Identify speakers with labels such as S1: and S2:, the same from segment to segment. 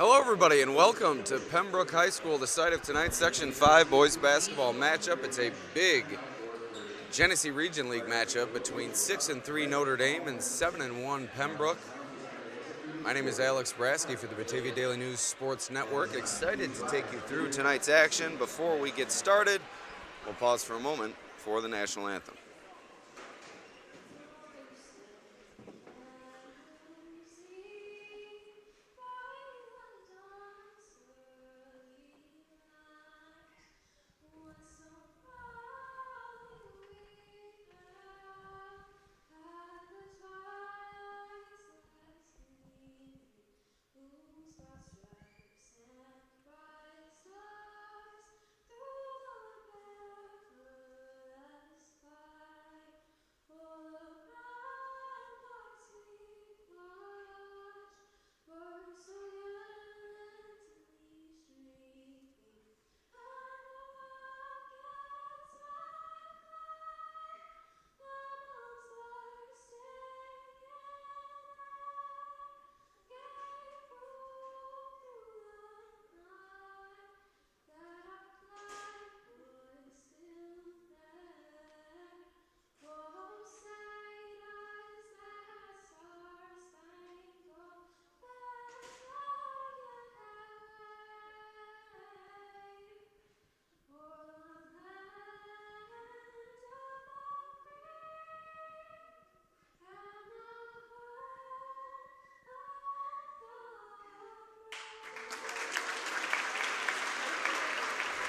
S1: Hello everybody and welcome to Pembroke High School, the site of tonight's Section 5 boys basketball matchup. It's a big Genesee Region League matchup between 6-3 Notre Dame and 7-1 Pembroke. My name is Alex Brasky for the Batavia Daily News Sports Network. Excited to take you through tonight's action. Before we get started, we'll pause for a moment for the national anthem.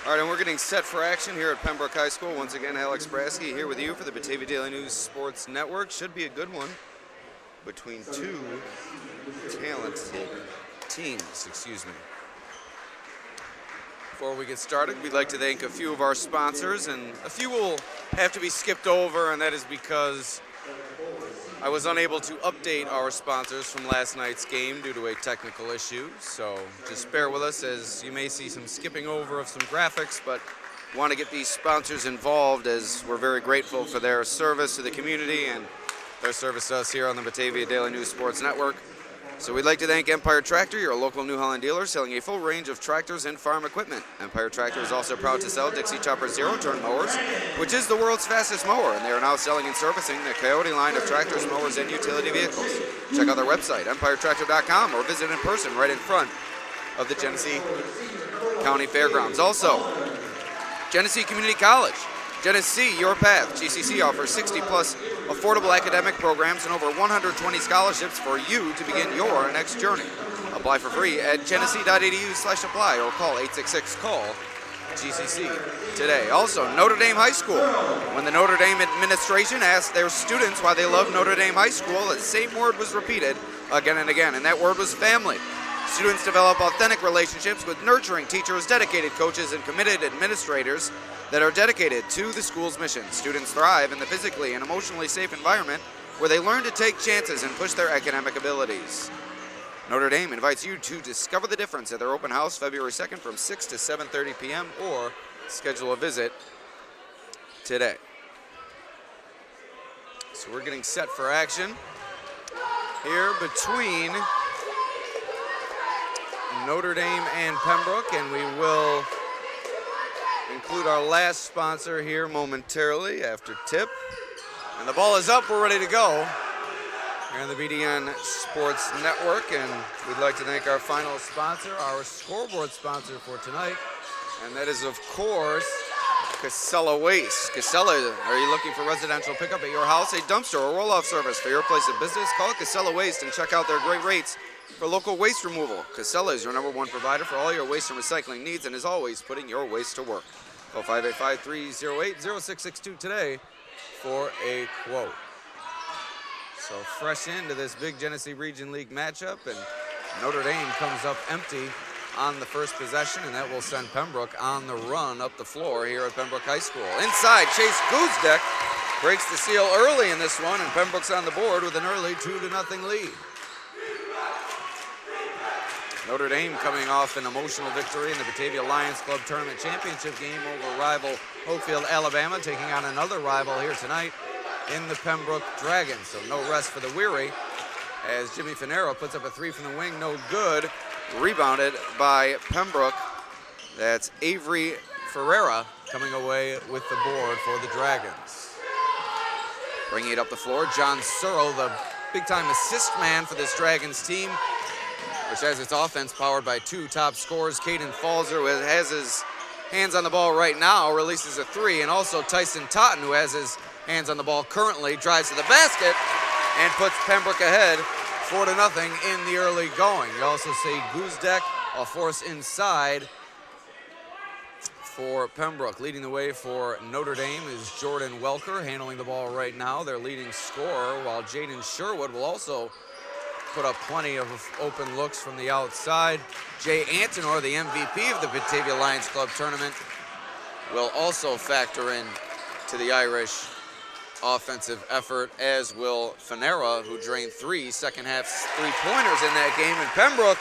S1: All right, and we're getting set for action here at Pembroke High School. Once again, Alex Brasky here with you for the Batavia Daily News Sports Network. Should be a good one between two talented teams, Before we get started, we'd like to thank a few of our sponsors, and a few will have to be skipped over, and that is because I was unable to update our sponsors from last night's game due to a technical issue, so just bear with us as you may see some skipping over of some graphics, but want to get these sponsors involved as we're very grateful for their service to the community and their service to us here on the Batavia Daily News Sports Network. So we'd like to thank Empire Tractor, your local New Holland dealer, selling a full range of tractors and farm equipment. Empire Tractor is also proud to sell Dixie Chopper zero-turn mowers, which is the world's fastest mower, and they are now selling and servicing the Coyote line of tractors, mowers, and utility vehicles. Check out their website, empiretractor.com, or visit in person right in front of the Genesee County Fairgrounds. Also, Genesee Community College. Genesee, your path. GCC offers 60-plus affordable academic programs and over 120 scholarships for you to begin your next journey. Apply for free at genesee.edu/apply or call 866-CALL-GCC today. Also, Notre Dame High School. When the Notre Dame administration asked their students why they love Notre Dame High School, the same word was repeated again and again, and that word was family. Students develop authentic relationships with nurturing teachers, dedicated coaches, and committed administrators that are dedicated to the school's mission. Students thrive in the physically and emotionally safe environment where they learn to take chances and push their academic abilities. Notre Dame invites you to discover the difference at their open house February 2nd from 6 to 7:30 p.m. or schedule a visit today. So we're getting set for action here between Notre Dame and Pembroke, and we will include our last sponsor here momentarily after tip. And the ball is up, we're ready to go here on the BDN Sports Network, and we'd like to thank our final sponsor, our scoreboard sponsor for tonight, and that is, of course, Casella Waste. Casella, are you looking for residential pickup at your house, a dumpster, or roll-off service for your place of business? Call Casella Waste and check out their great rates for local waste removal. Casella is your #1 provider for all your waste and recycling needs and is always putting your waste to work. Call 585-308-0662 today for a quote. So fresh into this big Genesee Region League matchup, and Notre Dame comes up empty on the first possession, and that will send Pembroke on the run up the floor here at Pembroke High School. Inside, Chase Guzdek breaks the seal early in this one, and Pembroke's on the board with an early 2-0 lead. Notre Dame coming off an emotional victory in the Batavia Lions Club Tournament Championship game over rival Hopefield, Alabama, taking on another rival here tonight in the Pembroke Dragons. So no rest for the weary as Jimmy Finero puts up a three from the wing, no good. Rebounded by Pembroke. That's Avery Ferreira coming away with the board for the Dragons. Bringing it up the floor, John Searle, the big-time assist man for this Dragons team, which has its offense powered by two top scorers. Caden Falzer, who has his hands on the ball right now, releases a three, and also Tyson Totten, who has his hands on the ball currently, drives to the basket and puts Pembroke ahead 4-0 in the early going. You also see Guzdek, a force inside for Pembroke. Leading the way for Notre Dame is Jordan Welker, handling the ball right now, their leading scorer, while Jaden Sherwood will also put up plenty of open looks from the outside. Jay Antonor, the MVP of the Batavia Lions Club tournament, will also factor in to the Irish offensive effort, as will Fanera, who drained three second-half three-pointers in that game. And Pembroke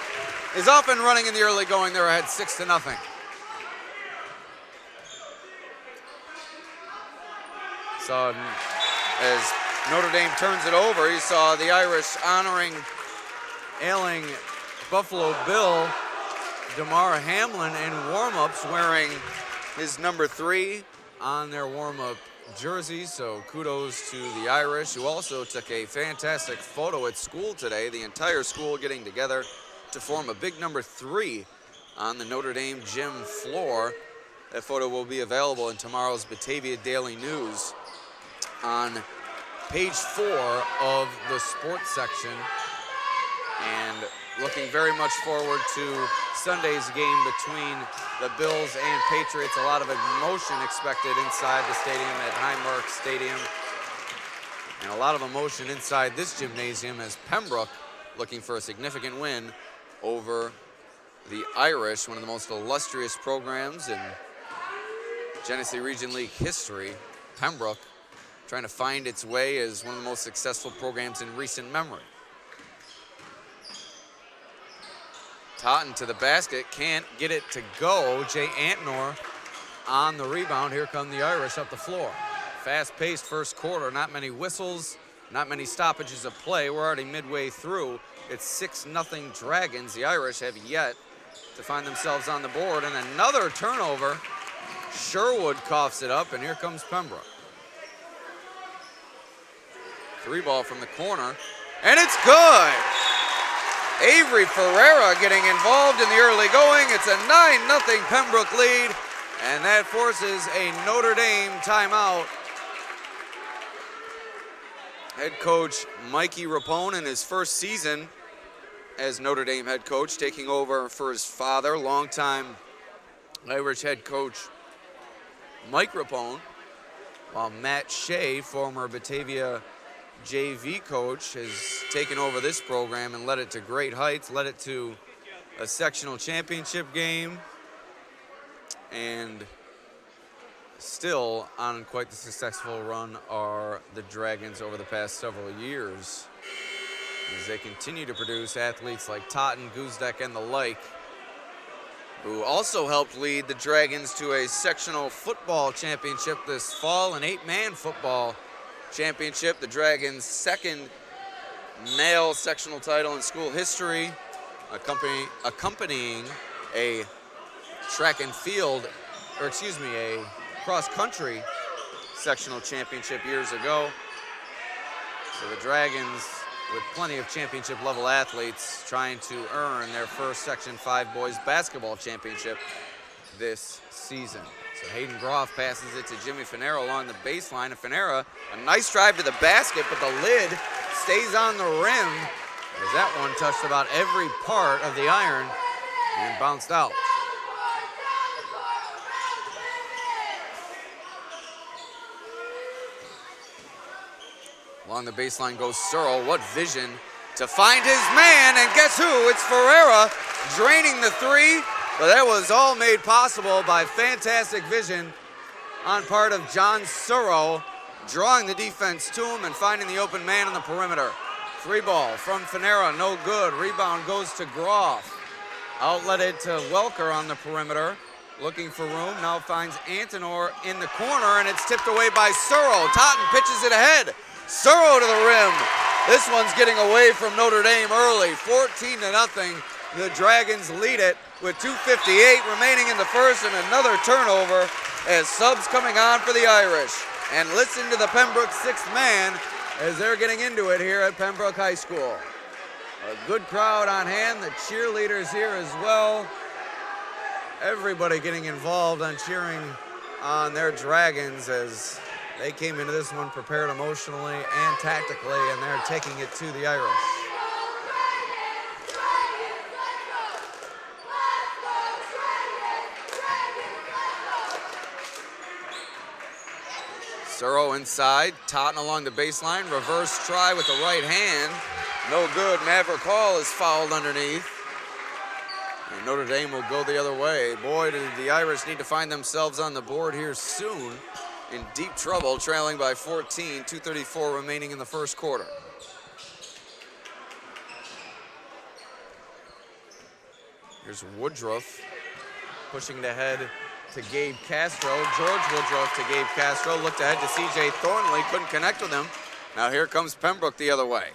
S1: is off and running in the early going. They're ahead 6-0. So as Notre Dame turns it over, you saw the Irish honoring ailing Buffalo Bill DeMar Hamlin in warm-ups, wearing his number 3 on their warm-up jerseys. So kudos to the Irish, who also took a fantastic photo at school today. The entire school getting together to form a big number 3 on the Notre Dame gym floor. That photo will be available in tomorrow's Batavia Daily News on page 4 of the sports section. And looking very much forward to Sunday's game between the Bills and Patriots. A lot of emotion expected inside the stadium at Highmark Stadium. And a lot of emotion inside this gymnasium as Pembroke looking for a significant win over the Irish, one of the most illustrious programs in Genesee Region League history. Pembroke trying to find its way as one of the most successful programs in recent memory. Totten to the basket, can't get it to go. Jay Antnor on the rebound. Here come the Irish up the floor. Fast-paced first quarter, not many whistles, not many stoppages of play. We're already midway through. It's 6-0 Dragons. The Irish have yet to find themselves on the board, and another turnover. Sherwood coughs it up, and here comes Pembroke. 3 ball from the corner, and it's good. Avery Ferreira getting involved in the early going. It's a 9-0 Pembroke lead, and that forces a Notre Dame timeout. Head coach Mikey Rapone in his first season as Notre Dame head coach, taking over for his father, longtime Irish head coach Mike Rapone, while Matt Shea, former Batavia JV coach, has taken over this program and led it to great heights, led it to a sectional championship game, and still on quite the successful run are the Dragons over the past several years, as they continue to produce athletes like Totten, Guzdek, and the like, who also helped lead the Dragons to a sectional football championship this fall, an 8-man football championship, the Dragons' second male sectional title in school history, accompanying a track and field, or excuse me, a cross-country sectional championship years ago. So the Dragons, with plenty of championship-level athletes, trying to earn their first Section 5 boys basketball championship this season. So Hayden Groff passes it to Jimmy Fanera along the baseline. And Fanera, a nice drive to the basket, but the lid stays on the rim, as that one touched about every part of the iron and bounced out. Along the baseline goes Searle. What vision to find his man, and guess who? It's Ferreira draining the 3. But that was all made possible by fantastic vision on part of John Searle, drawing the defense to him and finding the open man on the perimeter. 3 ball from Fanera, no good. Rebound goes to Groff. Outletted to Welker on the perimeter, looking for room. Now finds Antonor in the corner, and it's tipped away by Searle. Totten pitches it ahead. Searle to the rim. This one's getting away from Notre Dame early. 14-0 The Dragons lead it with 2:58 remaining in the first, and another turnover as subs coming on for the Irish. And listen to the Pembroke sixth man as they're getting into it here at Pembroke High School. A good crowd on hand, the cheerleaders here as well. Everybody getting involved on cheering on their Dragons as they came into this one prepared emotionally and tactically, and they're taking it to the Irish. Suro inside, Totten along the baseline, reverse try with the right hand. No good, Maverick Hall is fouled underneath. And Notre Dame will go the other way. Boy, do the Irish need to find themselves on the board here soon. In deep trouble, trailing by 14, 2:34 remaining in the first quarter. Here's Woodruff pushing the head to Gabe Castro. George Woodruff to Gabe Castro. Looked ahead to CJ Thornley, couldn't connect with him. Now here comes Pembroke the other way.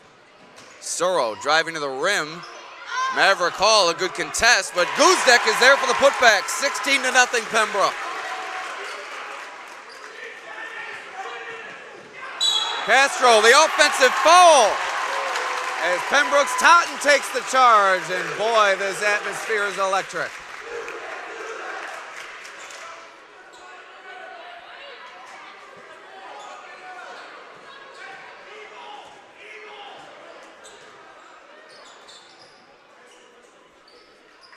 S1: Suro driving to the rim. Maverick Hall, a good contest, but Guzdek is there for the putback. 16-0 Pembroke. Castro, the offensive foul. As Pembroke's Totten takes the charge, and boy, this atmosphere is electric.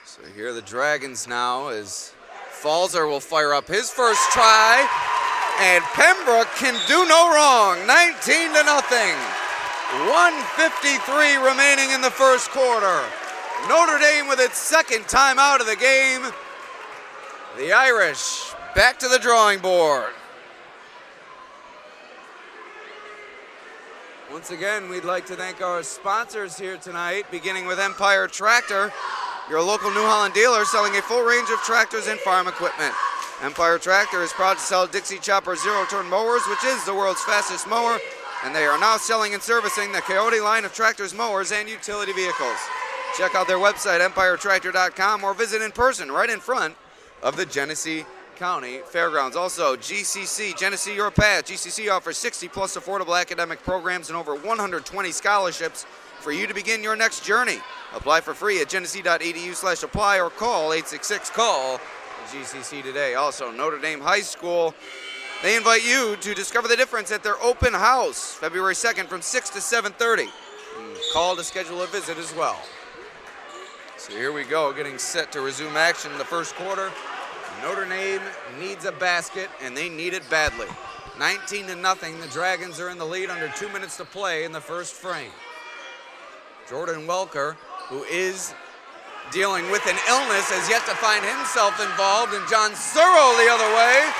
S1: So here are the Dragons now as Falzer will fire up his first try, and Pembroke can do no wrong. 19-0. 1:53 remaining in the first quarter. Notre Dame with its second timeout of the game. The Irish back to the drawing board. Once again, we'd like to thank our sponsors here tonight, beginning with Empire Tractor, your local New Holland dealer selling a full range of tractors and farm equipment. Empire Tractor is proud to sell Dixie Chopper zero-turn mowers, which is the world's fastest mower, and they are now selling and servicing the Coyote line of tractors, mowers, and utility vehicles. Check out their website, empiretractor.com, or visit in person right in front of the Genesee County Fairgrounds. Also, GCC, Genesee Your Path. GCC offers 60-plus affordable academic programs and over 120 scholarships for you to begin your next journey. Apply for free at genesee.edu/apply or call 866-CALL-GCC today. Also, Notre Dame High School, they invite you to discover the difference at their open house, February 2nd from 6 to 7:30. Call to schedule a visit as well. So here we go, getting set to resume action in the first quarter. Notre Dame needs a basket, and they need it badly. 19-0, the Dragons are in the lead under 2 minutes to play in the first frame. Jordan Welker, who is dealing with an illness, has yet to find himself involved, and John Suro the other way.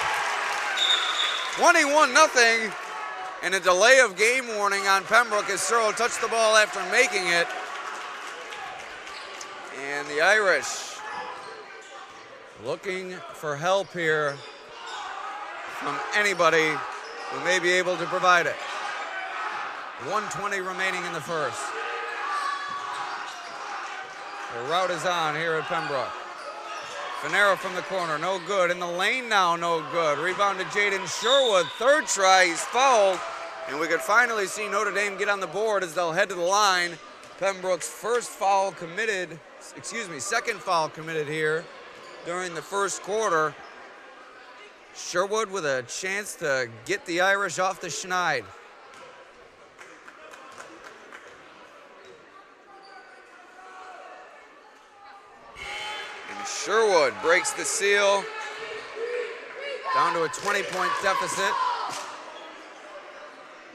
S1: 21-0, and a delay of game warning on Pembroke as Suro touched the ball after making it. And the Irish looking for help here from anybody who may be able to provide it. 1:20 remaining in the first. The route is on here at Pembroke. Finero from the corner, no good. In the lane now, no good. Rebound to Jaden Sherwood. Third try, he's fouled. And we could finally see Notre Dame get on the board as they'll head to the line. Pembroke's second foul committed here during the first quarter. Sherwood with a chance to get the Irish off the schneid. Sherwood breaks the seal, down to a 20-point deficit.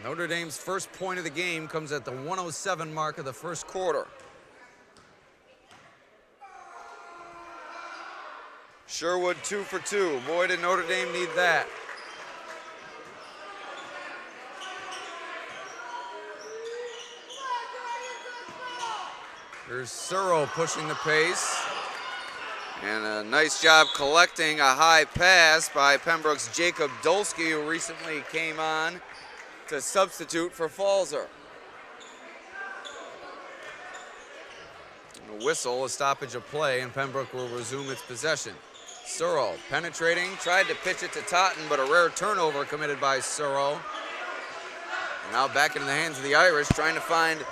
S1: Notre Dame's first point of the game comes at the 1:07 mark of the first quarter. Sherwood 2 for 2. Boy, did Notre Dame need that. Here's Suro pushing the pace. And a nice job collecting a high pass by Pembroke's Jacob Dolsky, who recently came on to substitute for Falzer. A whistle, a stoppage of play, and Pembroke will resume its possession. Surro penetrating, tried to pitch it to Totten, but a rare turnover committed by Surro. Now back into the hands of the Irish, trying to find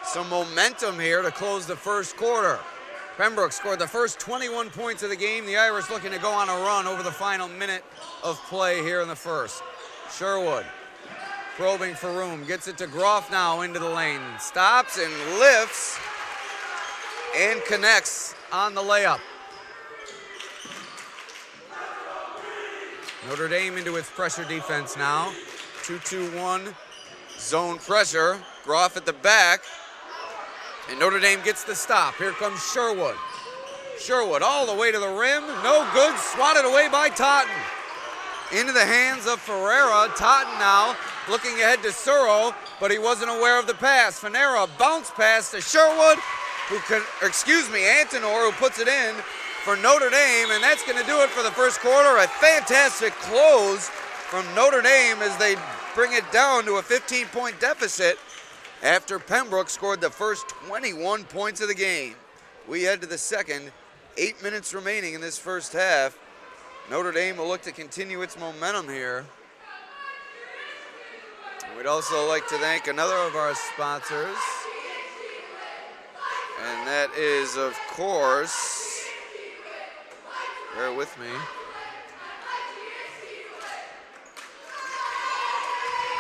S1: some momentum here to close the first quarter. Pembroke scored the first 21 points of the game. The Irish looking to go on a run over the final minute of play here in the first. Sherwood probing for room, gets it to Groff now into the lane. Stops and lifts and connects on the layup. Notre Dame into its pressure defense now. 2-2-1 zone pressure. Groff at the back. And Notre Dame gets the stop. Here comes Sherwood. Sherwood all the way to the rim. No good. Swatted away by Totten. Into the hands of Ferreira. Totten now looking ahead to Surro, but he wasn't aware of the pass. Fanera bounce pass to Sherwood, Antonor, who puts it in for Notre Dame, and that's going to do it for the first quarter. A fantastic close from Notre Dame as they bring it down to a 15-point deficit after Pembroke scored the first 21 points of the game. We head to the second, 8 minutes remaining in this first half. Notre Dame will look to continue its momentum here. We'd also like to thank another of our sponsors, and that is, of course, bear with me.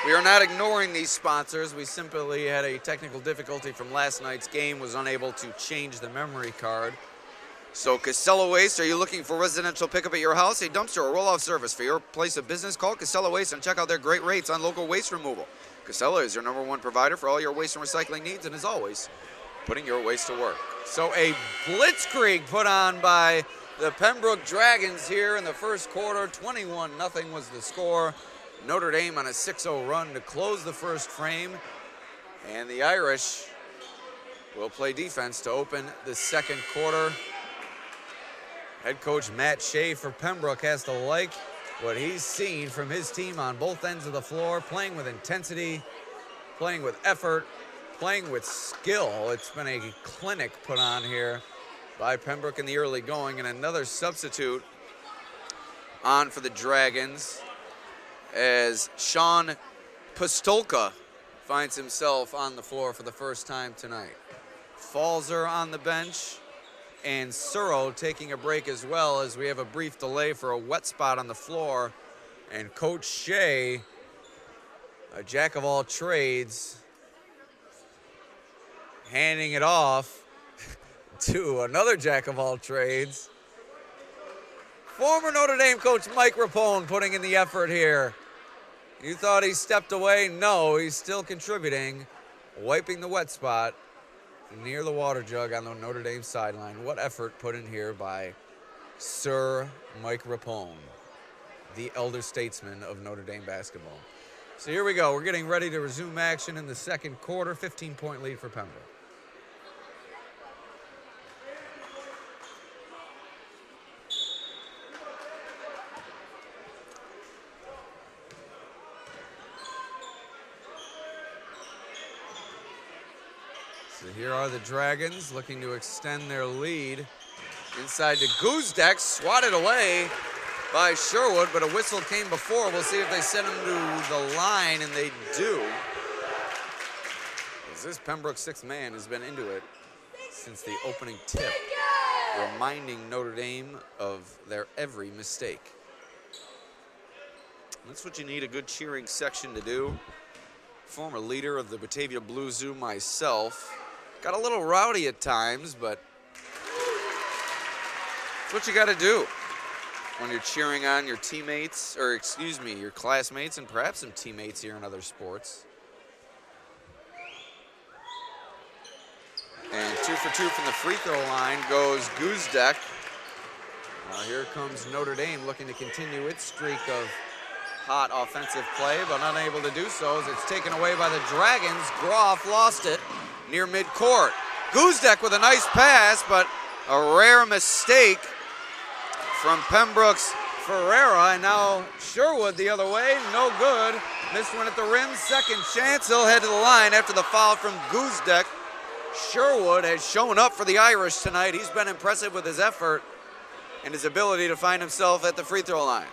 S1: We are not ignoring these sponsors. We simply had a technical difficulty from last night's game, was unable to change the memory card. So Casella Waste, are you looking for residential pickup at your house, a dumpster, or roll-off service for your place of business? Call Casella Waste and check out their great rates on local waste removal. Casella is your #1 provider for all your waste and recycling needs, and as always, putting your waste to work. So a blitzkrieg put on by the Pembroke Dragons here in the first quarter. 21-0 was the score. Notre Dame on a 6-0 run to close the first frame, and the Irish will play defense to open the second quarter. Head coach Matt Shea for Pembroke has to like what he's seen from his team on both ends of the floor, playing with intensity, playing with effort, playing with skill. It's been a clinic put on here by Pembroke in the early going, and another substitute on for the Dragons as Sean Pistolka finds himself on the floor for the first time tonight. Falzer on the bench, and Surro taking a break as well, as we have a brief delay for a wet spot on the floor. And Coach Shea, a jack of all trades, handing it off to another jack of all trades. Former Notre Dame coach Mike Rapone putting in the effort here. You thought he stepped away? No, he's still contributing, wiping the wet spot near the water jug on the Notre Dame sideline. What effort put in here by Sir Mike Rapone, the elder statesman of Notre Dame basketball. So here we go. We're getting ready to resume action in the second quarter. 15-point lead for Pembroke. So here are the Dragons looking to extend their lead. Inside to Guzdek, swatted away by Sherwood, but a whistle came before. We'll see if they send him to the line, and they do. As this Pembroke sixth man has been into it since the opening tip, reminding Notre Dame of their every mistake. That's what you need a good cheering section to do. Former leader of the Batavia Blue Zoo myself. Got a little rowdy at times, but it's what you got to do when you're cheering on your teammates, or excuse me, your classmates, and perhaps some teammates here in other sports. And 2 for 2 from the free throw line goes Guzdek. Now here comes Notre Dame looking to continue its streak of hot offensive play, but unable to do so as it's taken away by the Dragons. Groff lost it near midcourt. Guzdek with a nice pass, but a rare mistake from Pembroke's Ferreira, and now Sherwood the other way, no good. Missed one at the rim, second chance. He'll head to the line after the foul from Guzdek Sherwood has shown up for the Irish tonight. He's been impressive with his effort and his ability to find himself at the free throw line.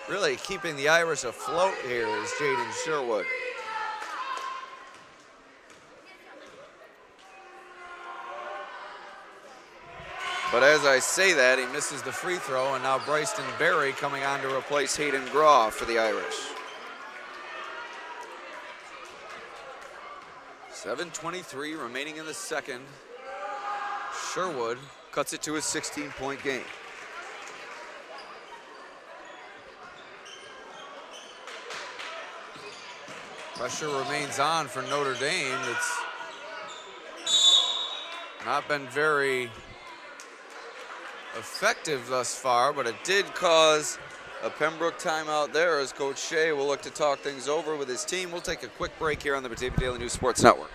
S1: Really keeping the Irish afloat here is Jaden Sherwood. But as I say that, he misses the free throw, and now Bryson Berry coming on to replace Hayden Graw for the Irish. 7:23 remaining in the second. Sherwood cuts it to a 16-point game. Pressure remains on for Notre Dame. It's not been very effective thus far, but it did cause a Pembroke timeout there as Coach Shea will look to talk things over with his team. We'll take a quick break here on the Batavia Daily News Sports Network.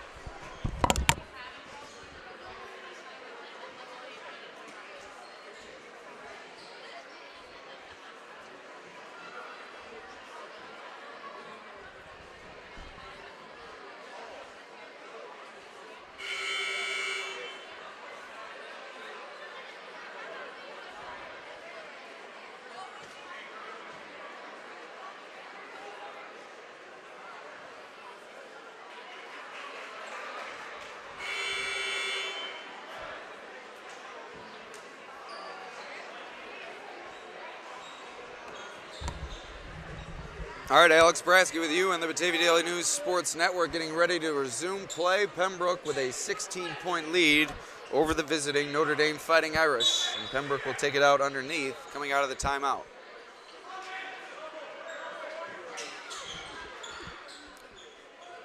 S1: All right, Alex Brasky with you on the Batavia Daily News Sports Network, getting ready to resume play. Pembroke with a 16-point lead over the visiting Notre Dame Fighting Irish. And Pembroke will take it out underneath, coming out of the timeout.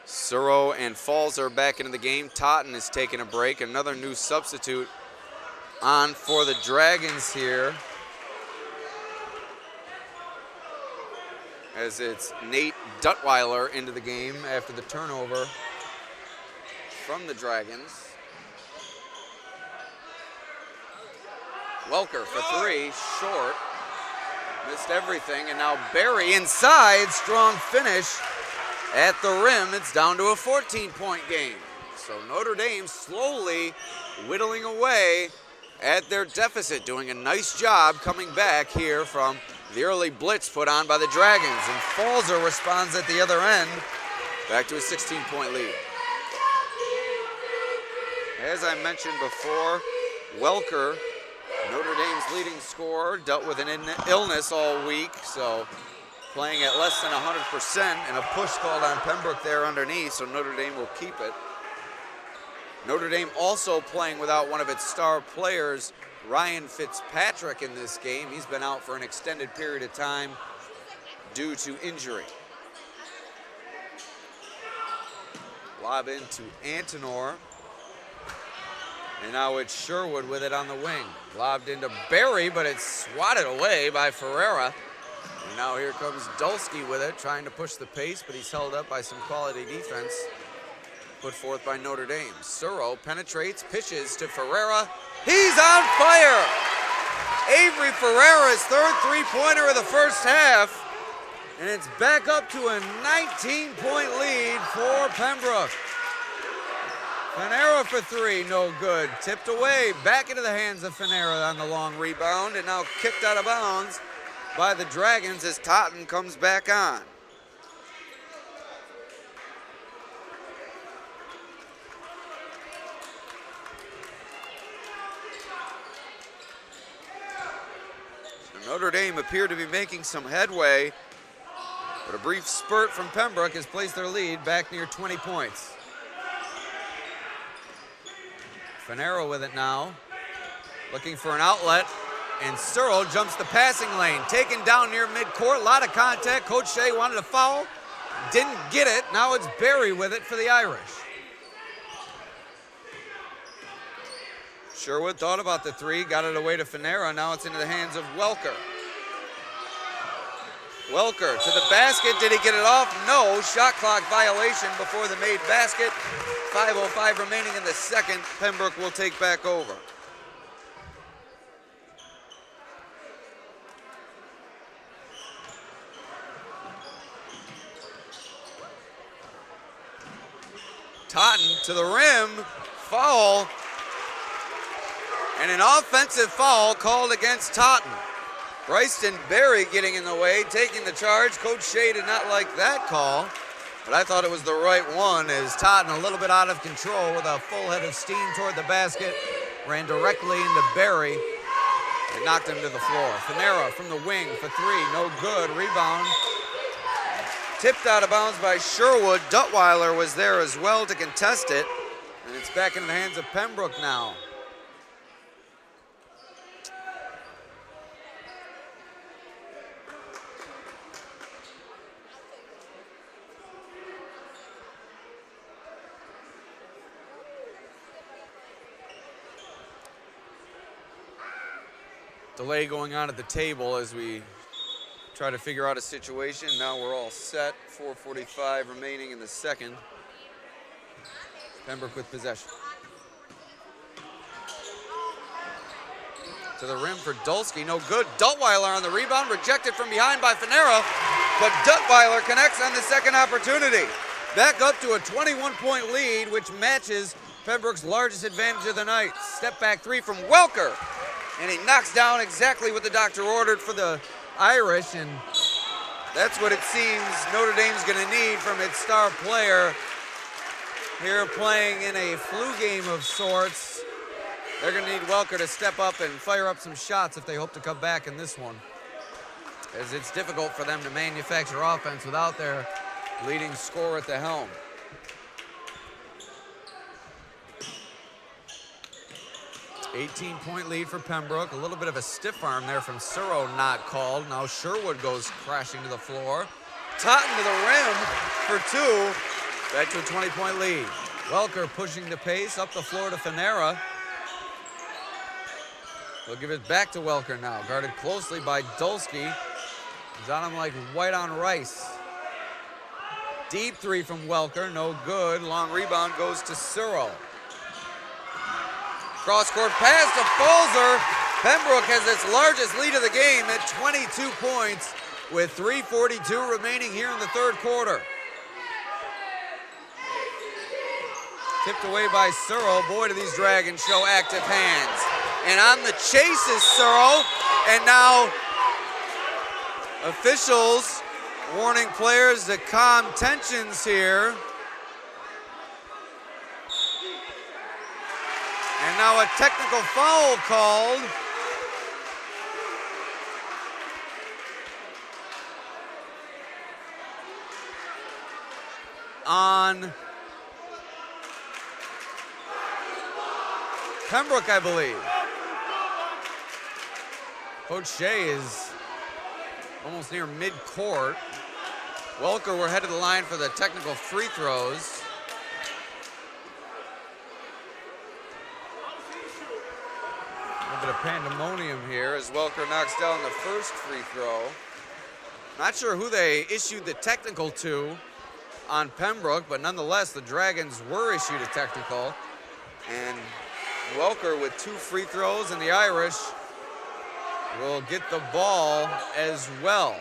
S1: Suro and Falls are back into the game. Totten is taking a break. Another new substitute on for the Dragons here, as it's Nate Duttweiler into the game after the turnover from the Dragons. Welker for three, short, missed everything, and now Berry inside, strong finish at the rim. It's down to a 14-point game. So Notre Dame slowly whittling away at their deficit, doing a nice job coming back here from the early blitz put on by the Dragons, and Falzer responds at the other end, back to a 16-point lead. As I mentioned before, Welker, Notre Dame's leading scorer, dealt with an illness all week, so playing at less than 100%, and a push called on Pembroke there underneath, so Notre Dame will keep it. Notre Dame also playing without one of its star players, Ryan Fitzpatrick, in this game. He's been out for an extended period of time due to injury. Lob into Antonor. And now it's Sherwood with it on the wing. Lobbed into Berry, but it's swatted away by Ferreira. And now here comes Dulski with it, trying to push the pace, but he's held up by some quality defense put forth by Notre Dame. Suro penetrates, pitches to Ferreira. He's on fire! Avery Ferreira's third three-pointer of the first half, and it's back up to a 19-point lead for Pembroke. Fanera for three, no good. Tipped away, back into the hands of Fanera on the long rebound, and now kicked out of bounds by the Dragons as Totten comes back on. Notre Dame appear to be making some headway, but a brief spurt from Pembroke has placed their lead back near 20 points. Fanero with it now, looking for an outlet, and Searle jumps the passing lane, taken down near midcourt, a lot of contact. Coach Shea wanted a foul, didn't get it. Now it's Berry with it for the Irish. Sherwood thought about the three, got it away to Fanera. Now it's into the hands of Welker. Welker to the basket. Did he get it off? No. Shot clock violation before the made basket. 5:05 remaining in the second. Pembroke will take back over. Totten to the rim, foul, and an offensive foul called against Totten. Bryson Berry getting in the way, taking the charge. Coach Shea did not like that call, but I thought it was the right one as Totten a little bit out of control with a full head of steam toward the basket, ran directly into Berry and knocked him to the floor. Fanera from the wing for three, no good, rebound. Tipped out of bounds by Sherwood. Duttweiler was there as well to contest it, and it's back into the hands of Pembroke now. Delay going on at the table as we try to figure out a situation. Now we're all set. 4:45 remaining in the second. Pembroke with possession. To the rim for Dulski, no good. Duttweiler on the rebound, rejected from behind by Fanera, but Duttweiler connects on the second opportunity. Back up to a 21-point lead, which matches Pembroke's largest advantage of the night. Step back three from Welker. And he knocks down exactly what the doctor ordered for the Irish, and that's what it seems Notre Dame's going to need from its star player here playing in a flu game of sorts. They're going to need Welker to step up and fire up some shots if they hope to come back in this one, as it's difficult for them to manufacture offense without their leading scorer at the helm. 18-point lead for Pembroke. A little bit of a stiff arm there from Suro, not called. Now Sherwood goes crashing to the floor. Totten to the rim for two. Back to a 20-point lead. Welker pushing the pace up the floor to Fanera. They'll give it back to Welker now. Guarded closely by Dulski. He's on him like white on rice. Deep three from Welker, no good. Long rebound goes to Suro. Cross-court pass to Falzer. Pembroke has its largest lead of the game at 22 points with 3:42 remaining here in the third quarter. Tipped away by Suro. Boy, do these Dragons show active hands. And on the chase is Suro. And now officials warning players to calm tensions here. And now a technical foul called on Pembroke, I believe. Coach Shea is almost near mid-court. Welker will head to the line for the technical free throws. Bit of pandemonium here as Welker knocks down the first free throw. Not sure who they issued the technical to on Pembroke, but nonetheless the Dragons were issued a technical. And Welker with two free throws, and the Irish will get the ball as well.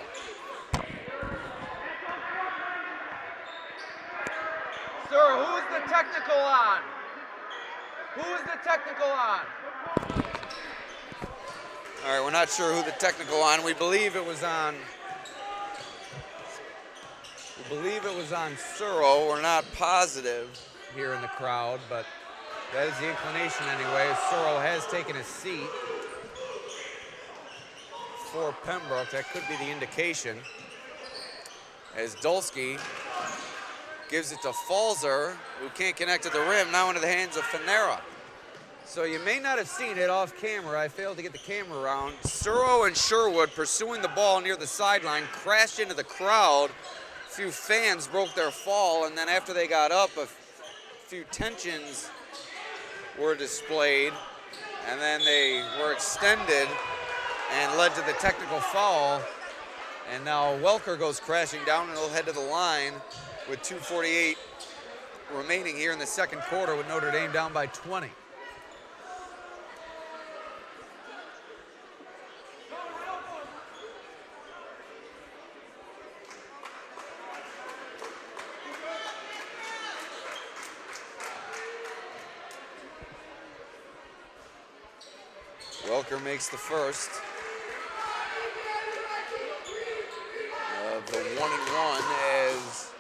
S1: Sir, who is the technical on? Who is the technical on? All right, we're not sure who the technical on. We believe it was on Suro. We're not positive here in the crowd, but that is the inclination anyway. Suro has taken a seat for Pembroke. That could be the indication. As Dulski gives it to Falzer, who can't connect to the rim, now into the hands of Fanera. So you may not have seen it off camera. I failed to get the camera around. Suro and Sherwood pursuing the ball near the sideline, crashed into the crowd. A few fans broke their fall, and then after they got up, a few tensions were displayed, and then they were extended and led to the technical foul. And now Welker goes crashing down, and he'll head to the line with 2:48 remaining here in the second quarter with Notre Dame down by 20. Welker makes the first of the 1-1 as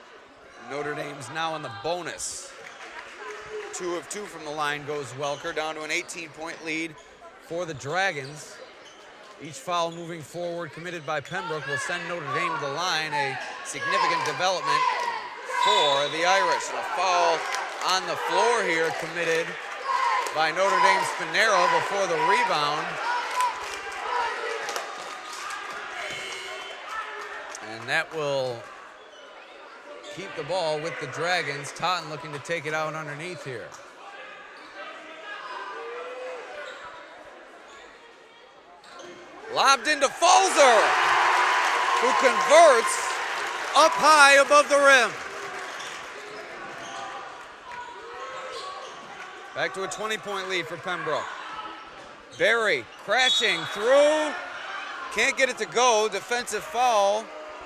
S1: Notre Dame's now in the bonus. 2 of 2 from the line goes Welker, down to an 18-point lead for the Dragons. Each foul moving forward committed by Pembroke will send Notre Dame to the line, a significant development for the Irish. And a foul on the floor here committed by Notre Dame's Finero before the rebound. And that will keep the ball with the Dragons. Totten looking to take it out underneath here. Lobbed into Falzer, who converts up high above the rim. Back to a 20-point lead for Pembroke. Berry crashing through. Can't get it to go. Defensive foul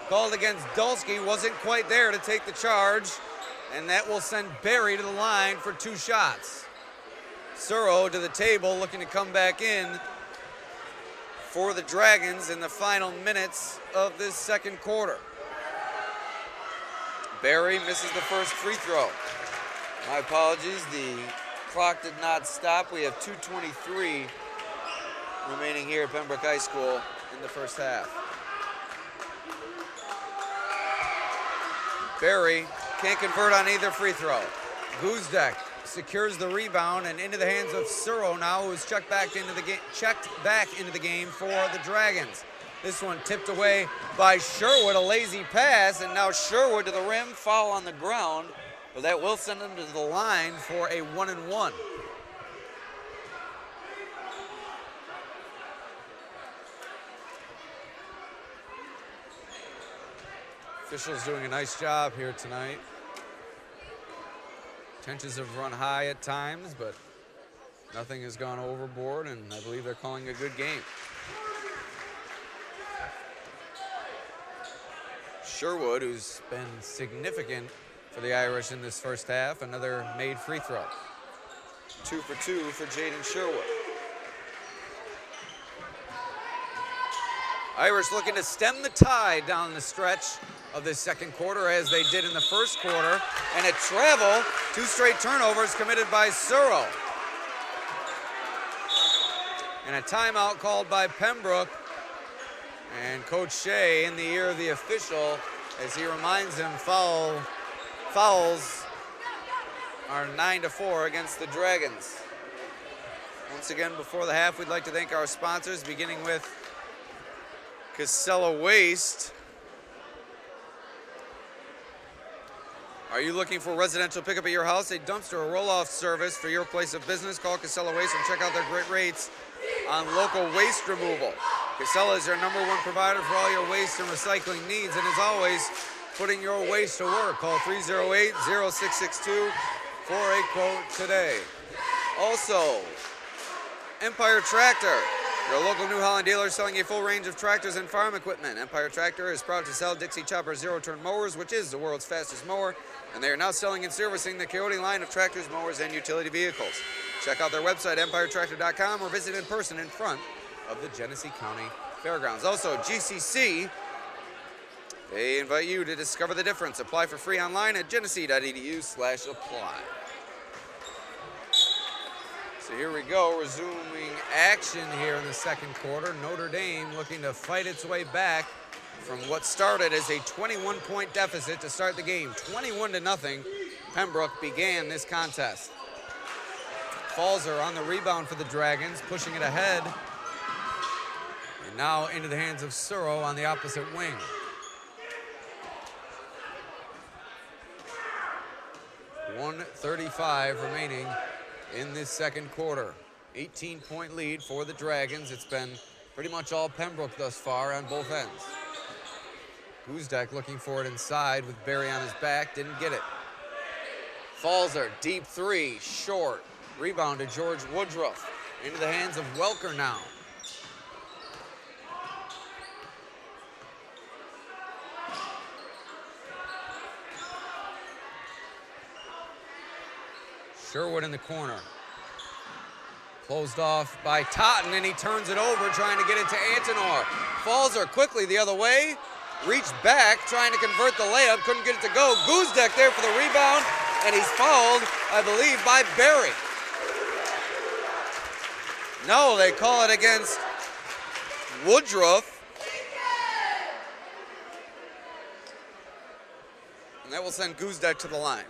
S1: called against Dulski. Wasn't quite there to take the charge. And that will send Berry to the line for 2 shots. Suro to the table, looking to come back in for the Dragons in the final minutes of this second quarter. Berry misses the first free throw. My apologies, the clock did not stop. We have 2:23 remaining here at Pembroke High School in the first half. Berry can't convert on either free throw. Guzdek secures the rebound and into the hands of Suro now, who's checked back into the game for the Dragons. This one tipped away by Sherwood, a lazy pass, and now Sherwood to the rim, foul on the ground, but that will send him to the line for a 1-and-1. Officials doing a nice job here tonight. Tensions have run high at times, but nothing has gone overboard, and I believe they're calling a good game. Sherwood, who's been significant for the Irish in this first half, another made free throw. 2 for 2 for Jaden Sherwood. Irish looking to stem the tide down the stretch of this second quarter, as they did in the first quarter. And at travel, 2 straight turnovers committed by Suro. And a timeout called by Pembroke. And Coach Shea in the ear of the official as he reminds him fouls are 9-4 against the Dragons. Once again, before the half, we'd like to thank our sponsors, beginning with Casella Waste. Are you looking for residential pickup at your house, a dumpster or roll-off service for your place of business? Call Casella Waste and check out their great rates on local waste removal. Casella is your #1 provider for all your waste and recycling needs, and as always, putting your waste to work. Call 308-0662 for a quote today. Also, Empire Tractor, your local New Holland dealer selling a full range of tractors and farm equipment. Empire Tractor is proud to sell Dixie Chopper zero-turn mowers, which is the world's fastest mower, and they are now selling and servicing the Coyote line of tractors, mowers, and utility vehicles. Check out their website, empiretractor.com, or visit in person in front of the Genesee County Fairgrounds. Also, GCC, they invite you to discover the difference. Apply for free online at genesee.edu/apply. So here we go, resuming action here in the second quarter. Notre Dame looking to fight its way back from what started as a 21-point deficit to start the game. 21-0, Pembroke began this contest. Falzer on the rebound for the Dragons, pushing it ahead. And now into the hands of Suro on the opposite wing. .135 remaining in this second quarter. 18-point lead for the Dragons. It's been pretty much all Pembroke thus far on both ends. Guzdek looking for it inside with Berry on his back, didn't get it. Falzer, deep three, short. Rebound to George Woodruff. Into the hands of Welker now. Sherwood in the corner. Closed off by Totten, and he turns it over, trying to get it to Antinor. Falzer quickly the other way, reached back, trying to convert the layup, couldn't get it to go. Guzdek there for the rebound, and he's fouled, I believe, by Barry. No, they call it against Woodruff. And that will send Guzdek to the line.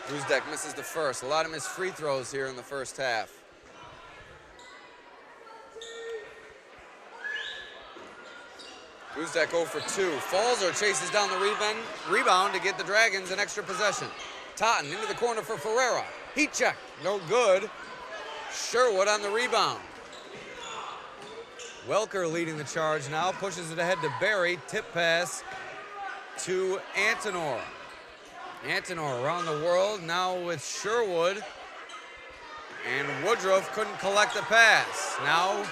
S1: Guzdek misses the first. A lot of missed free throws here in the first half. Guzdek 0 for 2. Falzer chases down the rebound to get the Dragons an extra possession. Totten into the corner for Ferreira. Heat check, no good. Sherwood on the rebound. Welker leading the charge now, pushes it ahead to Barry. Tip pass to Antinor. Antinor around the world, now with Sherwood. And Woodruff couldn't collect the pass. Now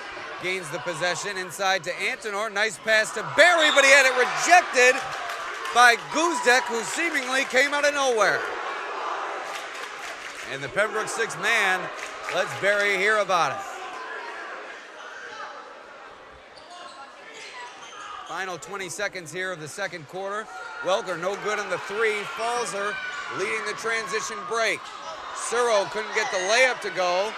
S1: gains the possession inside to Antinor. Nice pass to Barry, but he had it rejected by Guzdek, who seemingly came out of nowhere. And the Pembroke sixth man lets Barry hear about it. Final 20 seconds here of the second quarter. Welker no good on the three. Falzer leading the transition break. Suro couldn't get the layup to go.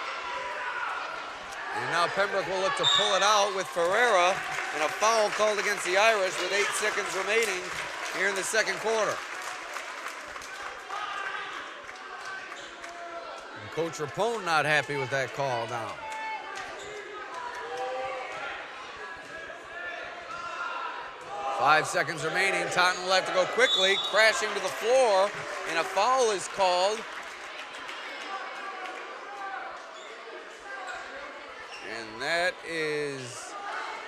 S1: And now Pembroke will look to pull it out with Ferreira, and a foul called against the Irish with 8 seconds remaining here in the second quarter. And Coach Rapone not happy with that call now. Five seconds remaining. Totten will have to go quickly, crashing to the floor, and a foul is called. And that is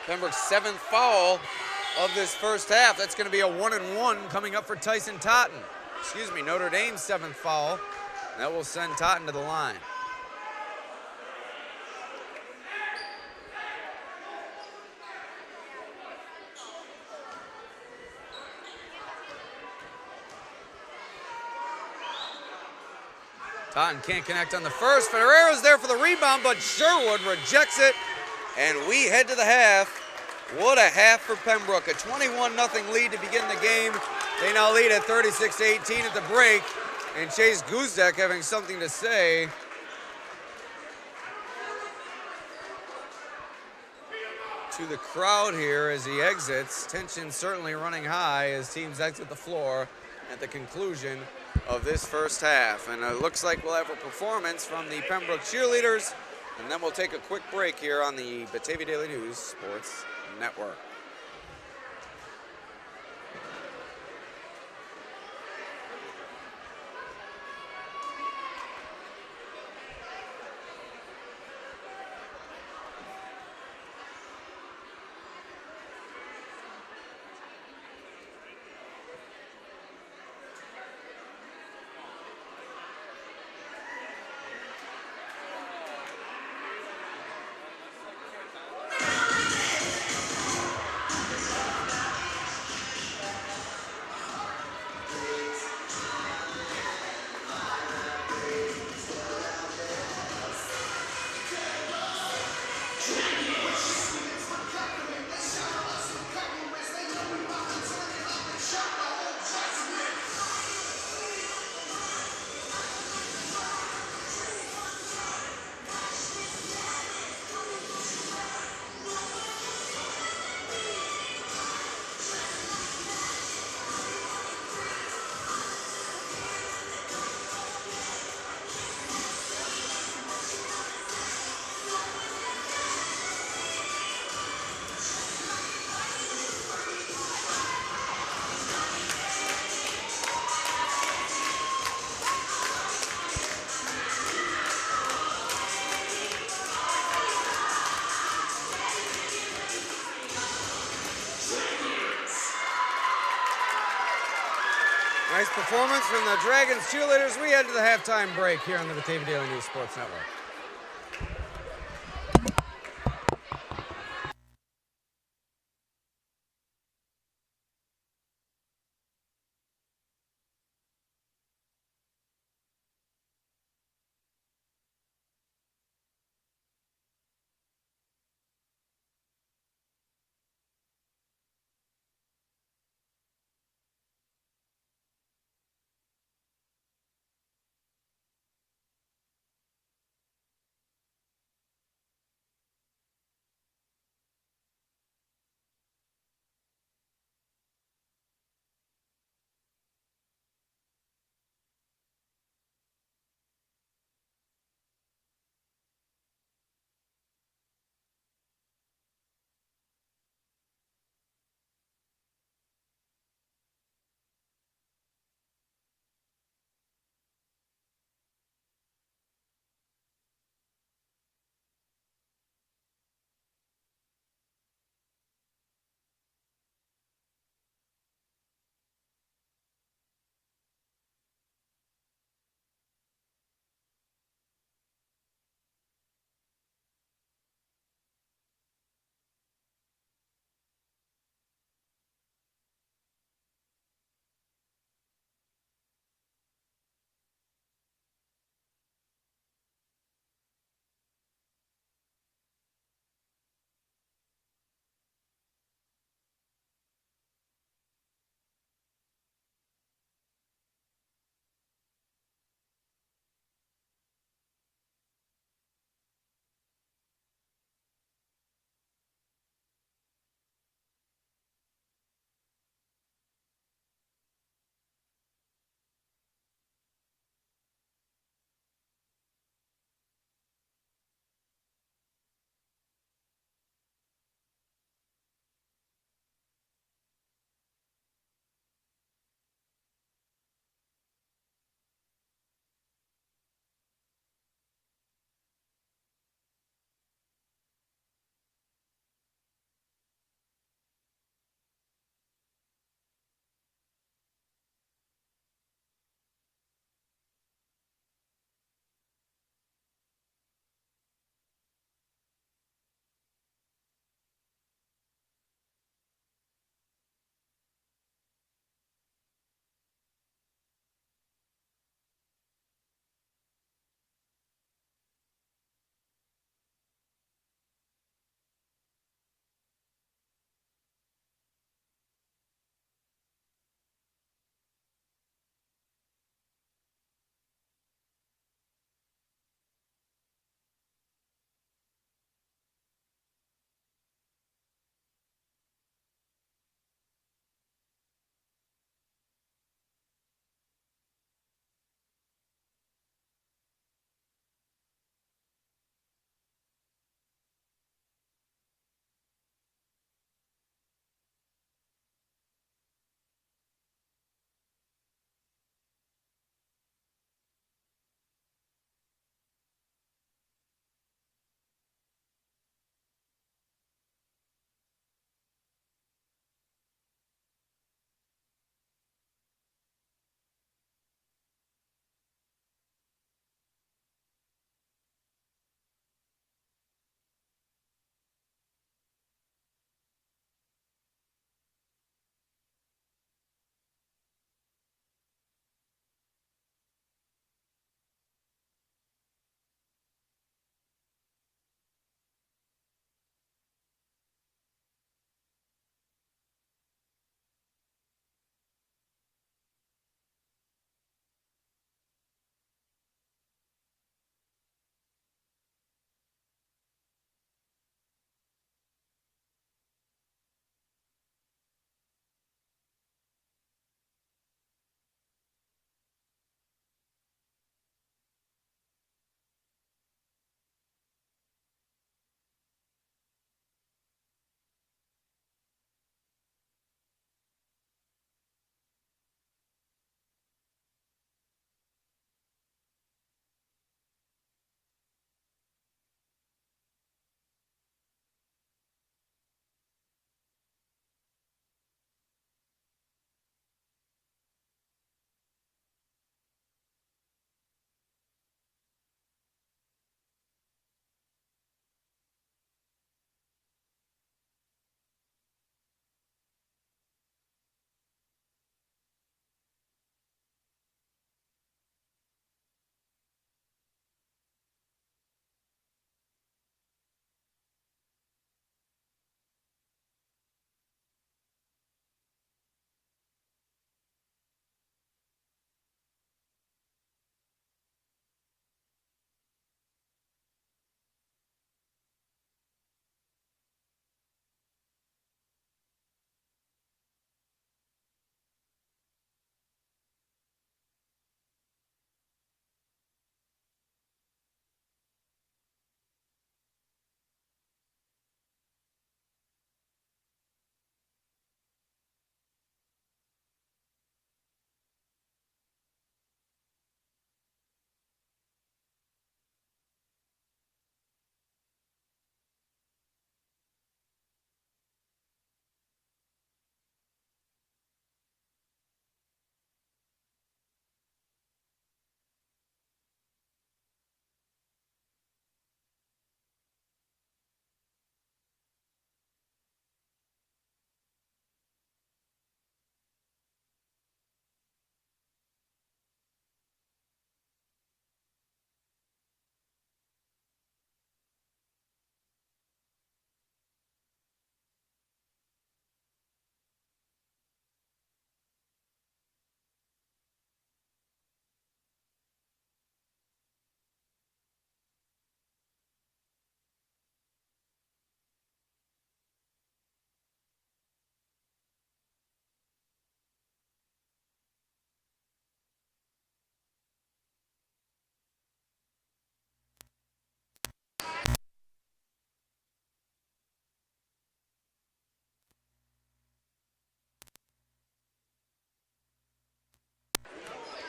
S1: Pembroke's 7th foul of this first half. That's going to be a 1-and-1 coming up for Tyson Totten. Excuse me, Notre Dame's 7th foul. That will send Totten to the line. Totten can't connect on the first. Ferreira's there for the rebound, but Sherwood rejects it. And we head to the half. What a half for Pembroke. A 21-0 lead to begin the game. They now lead at 36-18 at the break. And Chase Guzdek having something to say. To the crowd here as he exits. Tension certainly running high as teams exit the floor at the conclusion of this first half. And it looks like we'll have a performance from the Pembroke cheerleaders, and then we'll take a quick break here on the Batavia Daily News Sports Network. Nice performance from the Dragons cheerleaders. We head to the halftime break here on the Batavia Daily News Sports Network.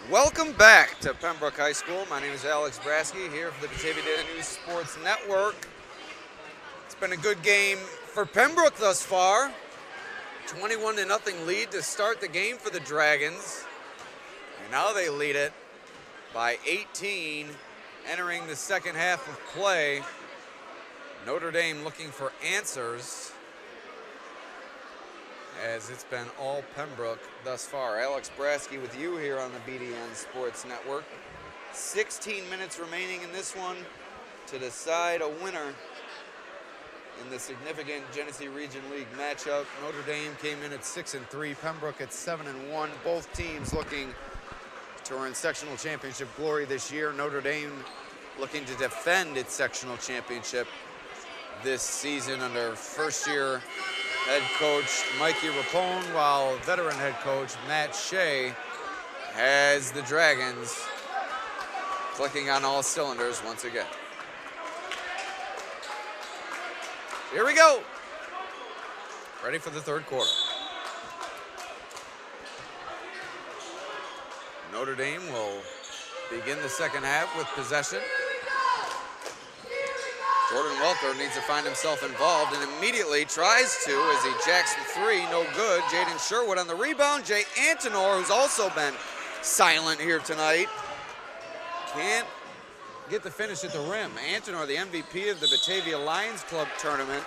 S1: Welcome back to Pembroke High School. My name is Alex Brasky here for the Batavia Daily News Sports Network. It's been a good game for Pembroke thus far. 21-0 lead to start the game for the Dragons. And now they lead it by 18 entering the second half of play. Notre Dame looking for answers, as it's been all Pembroke thus far. Alex Brasky with you here on the BDN Sports Network. 16 minutes remaining in this one to decide a winner in the significant Genesee Region League matchup. Notre Dame came in at 6-3, Pembroke at 7-1. Both teams looking to earn sectional championship glory this year. Notre Dame looking to defend its sectional championship this season under first-year head coach Mikey Rapone, while veteran head coach Matt Shea has the Dragons clicking on all cylinders once again. Here we go. Ready for the third quarter. Notre Dame will begin the second half with possession. Jordan Welker needs to find himself involved and immediately tries to as he jacks the three, no good. Jaden Sherwood on the rebound. Jay Antonor, who's also been silent here tonight, can't get the finish at the rim. Antonor, the MVP of the Batavia Lions Club tournament,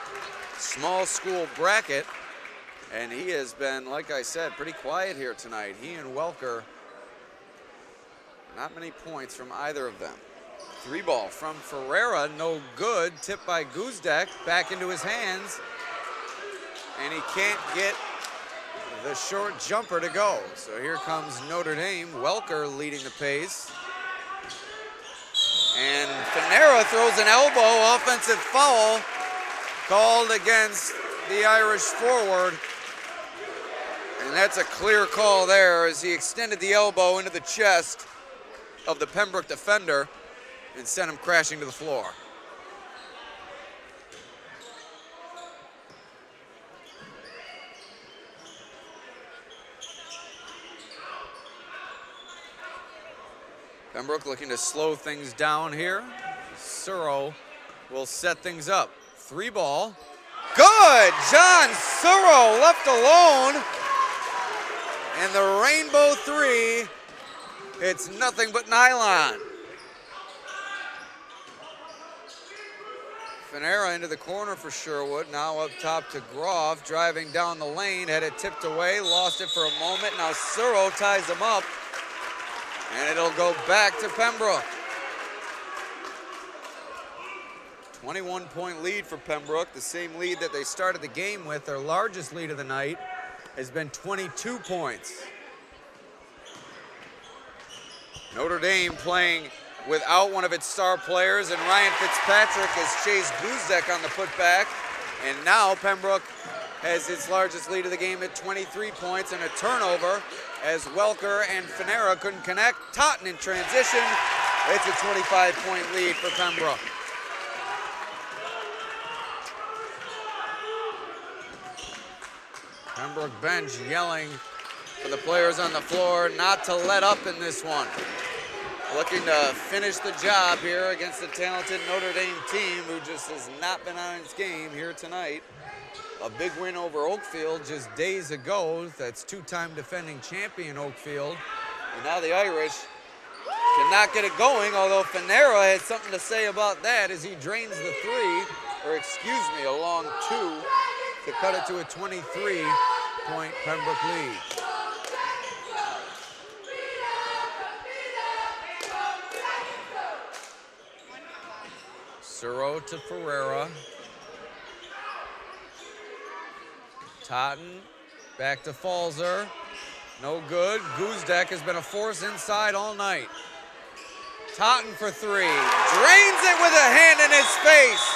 S1: small school bracket, and he has been, like I said, pretty quiet here tonight. He and Welker, not many points from either of them. Three ball from Ferreira, no good. Tipped by Guzdek, back into his hands. And he can't get the short jumper to go. So here comes Notre Dame. Welker leading the pace. And Finera throws an elbow, offensive foul called against the Irish forward. And that's a clear call there as he extended the elbow into the chest of the Pembroke defender and sent him crashing to the floor. Pembroke looking to slow things down here. Suro will set things up. Three ball. Good! John Suro left alone. And the rainbow three, it's nothing but nylon. Finera into the corner for Sherwood. Now up top to Groff, driving down the lane, had it tipped away, lost it for a moment. Now Suro ties him up, and it'll go back to Pembroke. 21-point lead for Pembroke, the same lead that they started the game with. Their largest lead of the night has been 22 points. Notre Dame playing without one of its star players, and Ryan Fitzpatrick has chased Guzdek on the putback. And now Pembroke has its largest lead of the game at 23 points and a turnover as Welker and Finera couldn't connect. Totten in transition. It's a 25-point lead for Pembroke. Pembroke bench yelling for the players on the floor not to let up in this one. Looking to finish the job here against the talented Notre Dame team who just has not been on its game here tonight. A big win over Oakfield just days ago. That's two-time defending champion Oakfield. And now the Irish cannot get it going, although Finera has something to say about that as he drains the three, or excuse me, a long two, to cut it to a 23-point Pembroke lead. Suro to Ferreira. Totten back to Falzer. No good. Guzdek has been a force inside all night. Totten for three. Drains it with a hand in his face.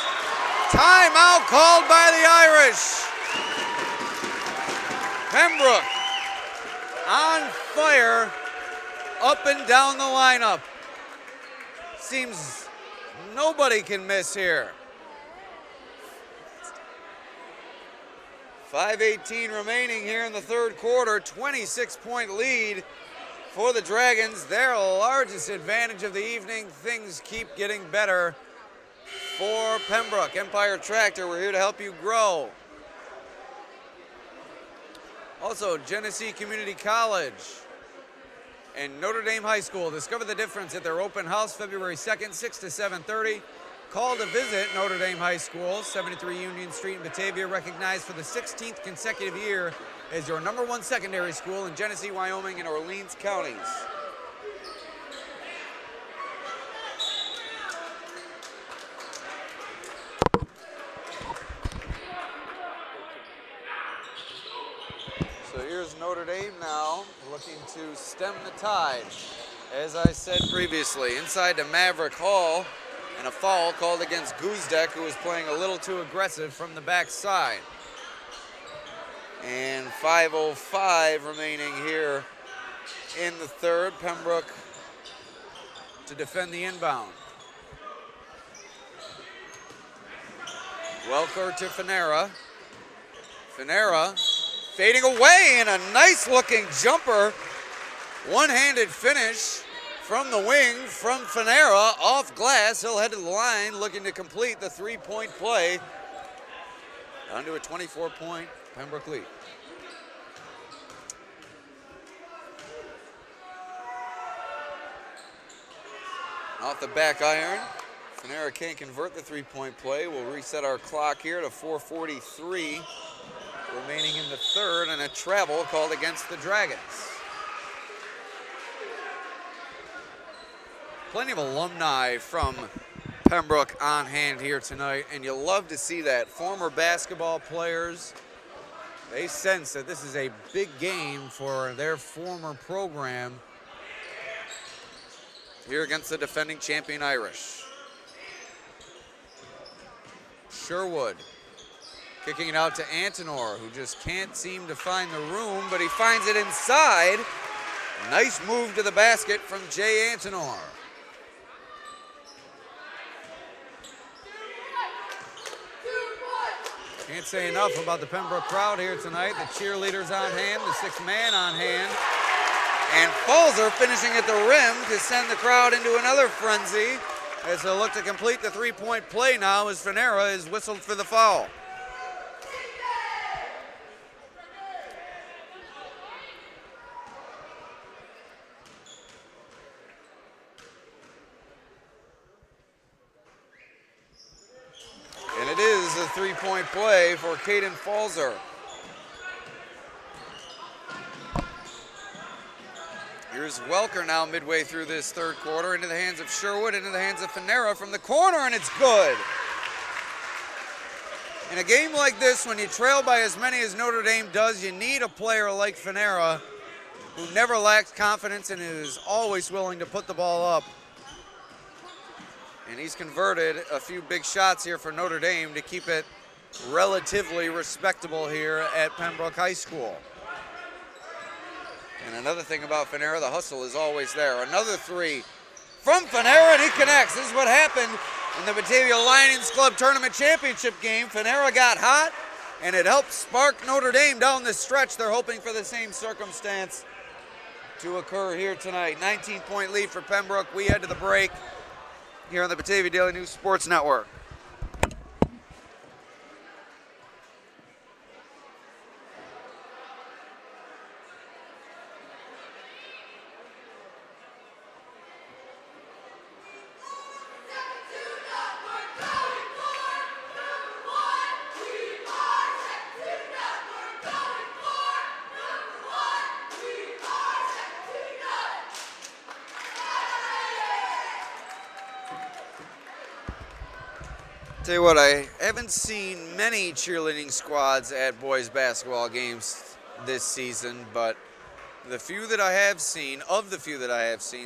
S1: Timeout called by the Irish. Pembroke on fire up and down the lineup. Seems nobody can miss here. 5:18 remaining here in the third quarter. 26-point lead for the Dragons, their largest advantage of the evening. Things keep getting better for Pembroke. Empire Tractor, we're here to help you grow. Also, Genesee Community College and Notre Dame High School. Discover the difference at their open house February 2nd, 6 to 7:30. Call to visit Notre Dame High School, 73 Union Street in Batavia, recognized for the 16th consecutive year as your #1 secondary school in Genesee, Wyoming, and Orleans counties. So here's Notre Dame now, looking to stem the tide. As I said previously, inside to Maverick Hall, and a foul called against Guzdek, who was playing a little too aggressive from the backside. And 5:05 remaining here in the third. Pembroke to defend the inbound. Welker to Finera. Finera fading away in a nice looking jumper. One-handed finish from the wing from Finera off glass. He'll head to the line looking to complete the three-point play. Down to a 24-point Pembroke lead. Off the back iron. Finera can't convert the three-point play. We'll reset our clock here to 4:43 remaining in the third, and a travel called against the Dragons. Plenty of alumni from Pembroke on hand here tonight, and you'll love to see that. Former basketball players, they sense that this is a big game for their former program here against the defending champion Irish. Sherwood kicking it out to Antonor, who just can't seem to find the room, but he finds it inside. Nice move to the basket from Jay Antonor. Can't say enough about the Pembroke crowd here tonight. The cheerleaders on hand, the sixth man on hand. And Falzer finishing at the rim to send the crowd into another frenzy as they look to complete the three-point play now as Finera is whistled for the foul. And it is a three-point play for Caden Falzer. Here's Welker now midway through this third quarter, into the hands of Sherwood, into the hands of Finera from the corner, and it's good. In a game like this, when you trail by as many as Notre Dame does, you need a player like Finera who never lacks confidence and is always willing to put the ball up. And he's converted a few big shots here for Notre Dame to keep it relatively respectable here at Pembroke High School. And another thing about Finera, the hustle is always there. Another three from Finera, and he connects. This is what happened in the Batavia Lions Club Tournament Championship game. Finera got hot, and it helped spark Notre Dame down the stretch. They're hoping for the same circumstance to occur here tonight. 19-point lead for Pembroke. We head to the break here on the Batavia Daily News Sports Network. Tell you what, I haven't seen many cheerleading squads at boys basketball games this season, but the few that I have seen,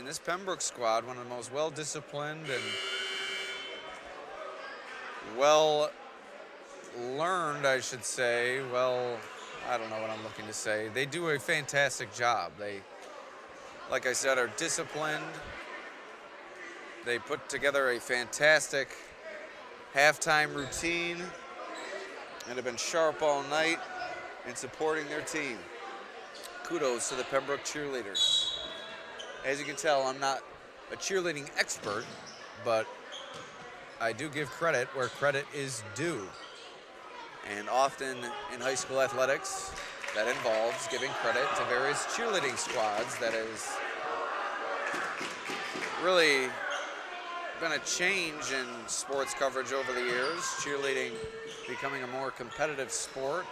S1: this Pembroke squad, one of the most well-disciplined and well-learned, I should say. Well, I don't know what I'm looking to say. They do a fantastic job. They, like I said, are disciplined. They put together a fantastic halftime routine and have been sharp all night in supporting their team. Kudos to the Pembroke cheerleaders. As you can tell, I'm not a cheerleading expert, but I do give credit where credit is due. And often in high school athletics, that involves giving credit to various cheerleading squads. That has really been a change in sports coverage over the years, cheerleading becoming a more competitive sport.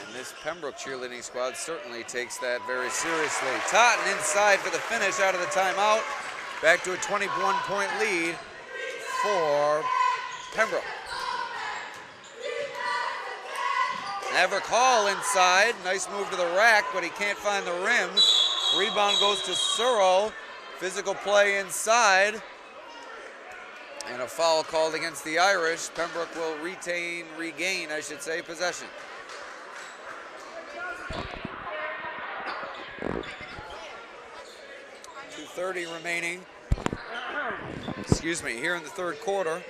S1: And this Pembroke cheerleading squad certainly takes that very seriously. Totten inside for the finish out of the timeout. Back to a 21-point lead for Pembroke. Maverick Hall inside. Nice move to the rack, but he can't find the rim. Rebound goes to Suro. Physical play inside. And a foul called against the Irish. Pembroke will regain, possession. .2:30 remaining. Here in the third quarter.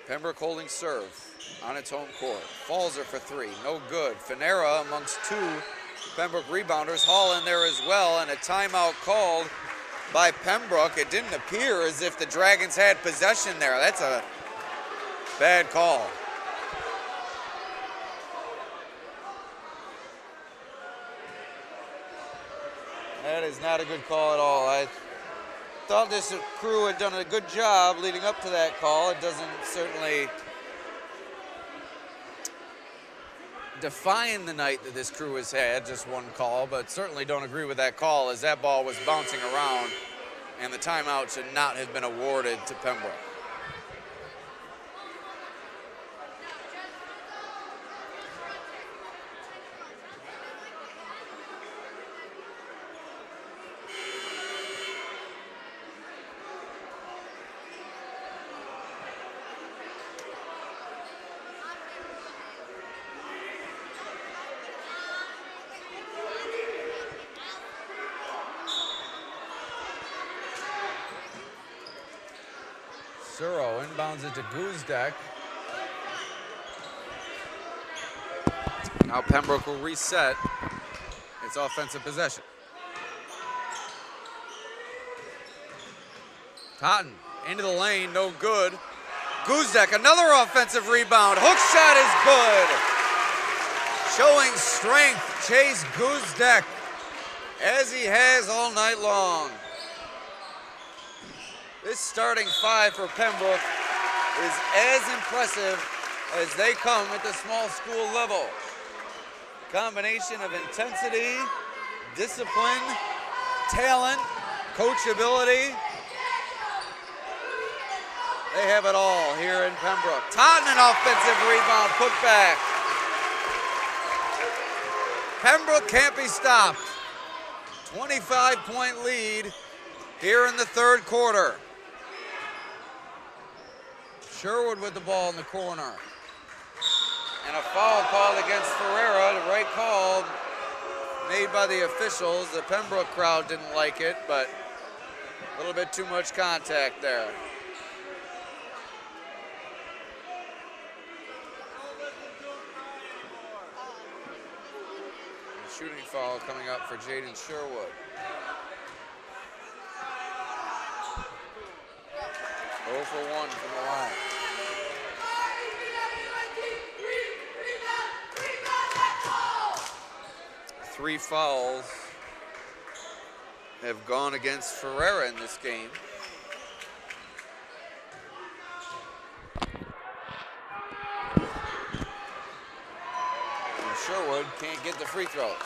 S1: Pembroke holding serve on its home court. Falzer for three, no good. Fanera amongst two Pembroke rebounders. Hall in there as well, and a timeout called by Pembroke. It didn't appear as if the Dragons had possession there. That's a bad call. That is not a good call at all. I thought this crew had done a good job leading up to that call. It doesn't certainly define the night that this crew has had, just one call, but certainly don't agree with that call as that ball was bouncing around and the timeout should not have been awarded to Pembroke. Suro inbounds it to Guzdek. Now Pembroke will reset its offensive possession. Totten into the lane, no good. Guzdek, another offensive rebound. Hook shot is good. Showing strength, Chase Guzdek, as he has all night long. This starting five for Pembroke is as impressive as they come at the small school level. Combination of intensity, discipline, talent, coachability. They have it all here in Pembroke. Totten, an offensive rebound, put back. Pembroke can't be stopped. 25-point lead here in the third quarter. Sherwood with the ball in the corner. And a foul called against Ferreira. The right call made by the officials. The Pembroke crowd didn't like it, but a little bit too much contact there. A shooting foul coming up for Jaden Sherwood. 0 for 1 from the line. Three fouls have gone against Ferreira in this game. And Sherwood can't get the free throws.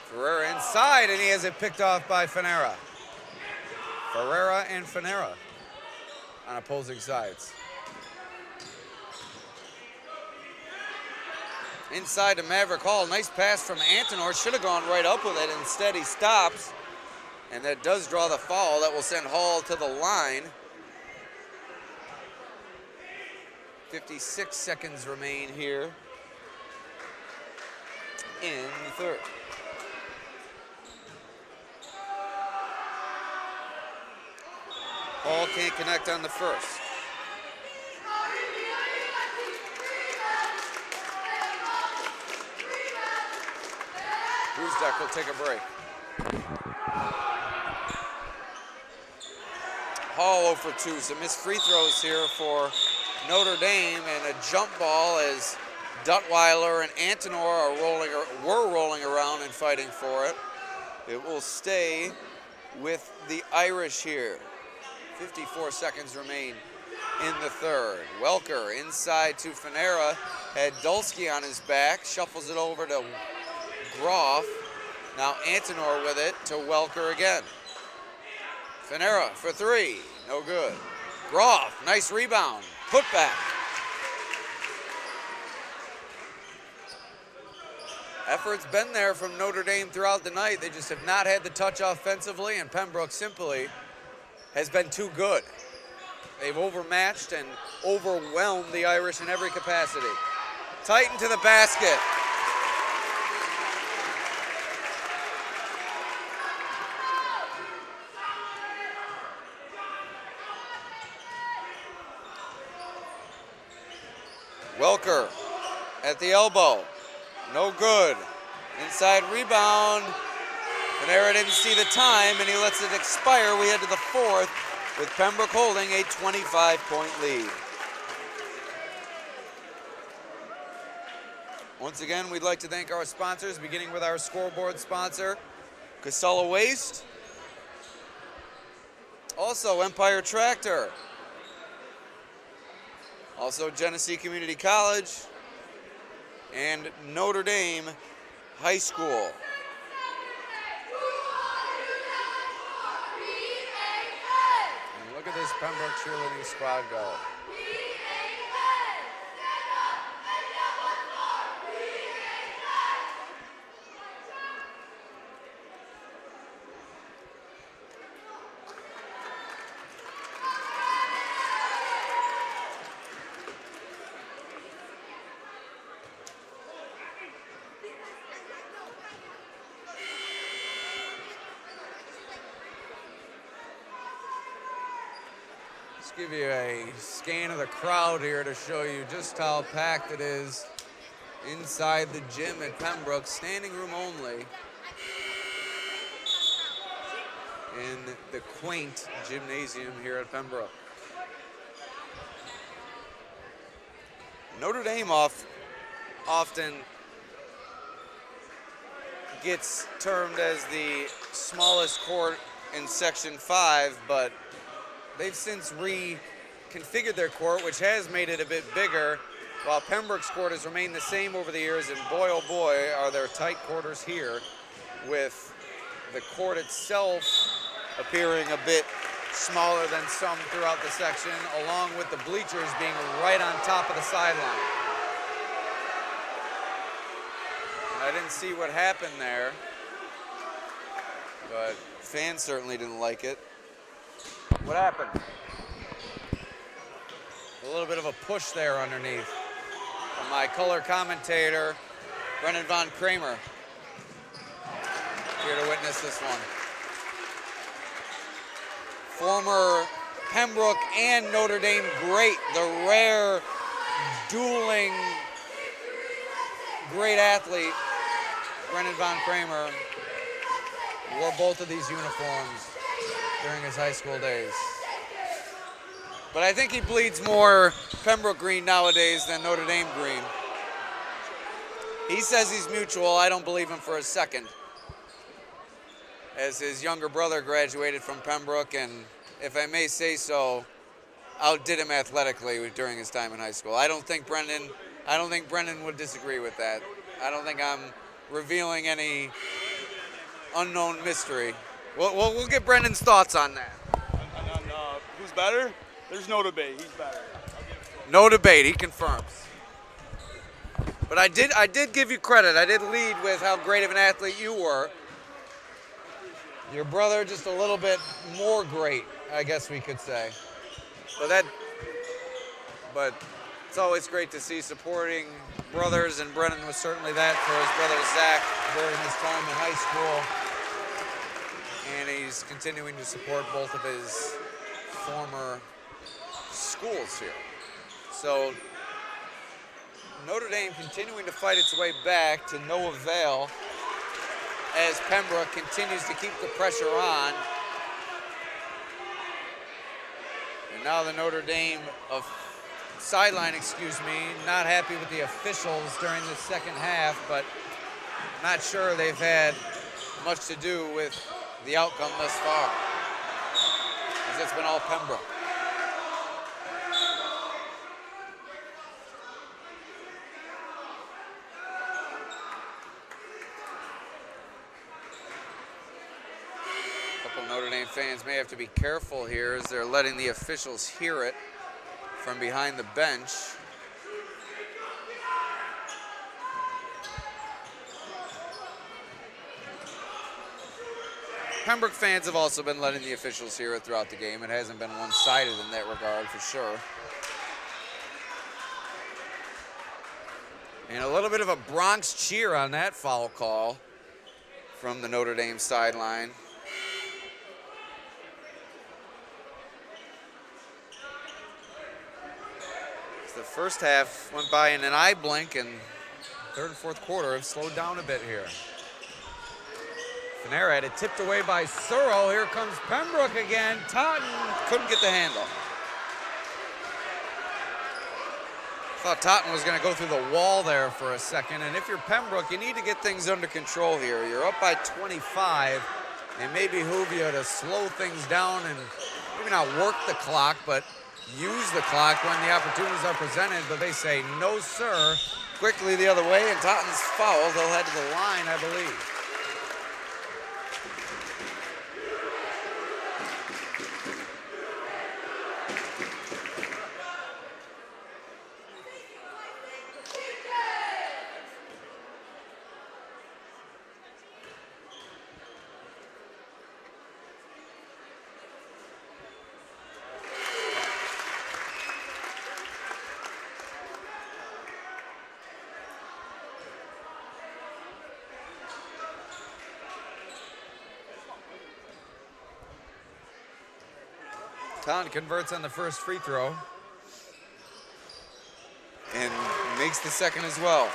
S1: Ferreira inside, and he has it picked off by Fanera. Ferreira and Fanera on opposing sides. Inside to Maverick Hall. Nice pass from Antonor. Should have gone right up with it. Instead, he stops. And that does draw the foul. That will send Hall to the line. 56 seconds remain here in the third. Hall can't connect on the first. Brasky will take a break. Hall 0 for 2, some missed free throws here for Notre Dame, and a jump ball as Duttweiler and Antonor were rolling around and fighting for it. It will stay with the Irish here. 54 seconds remain in the third. Welker inside to Fanera, had Dulski on his back, shuffles it over to Groff. Now Antonor with it to Welker again. Fanera for three, no good. Groff, nice rebound, put back. Effort's been there from Notre Dame throughout the night. They just have not had the touch offensively, and Pembroke simply has been too good. They've overmatched and overwhelmed the Irish in every capacity. Tighten to the basket. Welker at the elbow, no good. Inside rebound, Fanera didn't see the time and he lets it expire. We head to the fourth with Pembroke holding a 25-point lead. Once again, we'd like to thank our sponsors, beginning with our scoreboard sponsor, Casella Waste. Also, Empire Tractor. Also, Genesee Community College and Notre Dame High School. And look at this Pembroke cheerleading squad go. Give you a scan of the crowd here to show you just how packed it is inside the gym at Pembroke. Standing room only in the quaint gymnasium here at Pembroke. Notre Dame often gets termed as the smallest court in Section 5, but they've since reconfigured their court, which has made it a bit bigger, while Pembroke's court has remained the same over the years, and boy, oh boy, are there tight quarters here, with the court itself appearing a bit smaller than some throughout the section, along with the bleachers being right on top of the sideline. I didn't see what happened there, but fans certainly didn't like it. What happened? A little bit of a push there underneath from my color commentator, Brendan Von Kramer, here to witness this one. Former Pembroke and Notre Dame great, the rare dueling great athlete, Brendan Von Kramer, wore both of these uniforms during his high school days. But I think he bleeds more Pembroke green nowadays than Notre Dame green. He says he's mutual. I don't believe him for a second, as his younger brother graduated from Pembroke and, if I may say so, outdid him athletically during his time in high school. I don't think Brendan would disagree with that. I don't think I'm revealing any unknown mystery. We'll get Brendan's thoughts on that.
S2: Who's better? There's no debate. He's better.
S1: No debate. He confirms. But I did give you credit. I did lead with how great of an athlete you were. Your brother just a little bit more great, I guess we could say. But it's always great to see supporting brothers, and Brendan was certainly that for his brother Zach during his time in high school. And he's continuing to support both of his former schools here. So Notre Dame continuing to fight its way back to no avail as Pembroke continues to keep the pressure on. And now the Notre Dame sideline, not happy with the officials during the second half, but not sure they've had much to do with the outcome thus far, as it's been all Pembroke. A couple Notre Dame fans may have to be careful here as they're letting the officials hear it from behind the bench. Pembroke fans have also been letting the officials hear it throughout the game. It hasn't been one-sided in that regard, for sure. And a little bit of a Bronx cheer on that foul call from the Notre Dame sideline. The first half went by in an eye blink, and third and fourth quarter have slowed down a bit here. Finera had it tipped away by Surro. Here comes Pembroke again. Totten couldn't get the handle. Thought Totten was going to go through the wall there for a second. And if you're Pembroke, you need to get things under control here. You're up by 25. It may behoove you to slow things down and maybe not work the clock, but use the clock when the opportunities are presented. But they say, no, sir. Quickly the other way, and Totten's fouled. They'll head to the line, I believe. Totten converts on the first free throw and makes the second as well.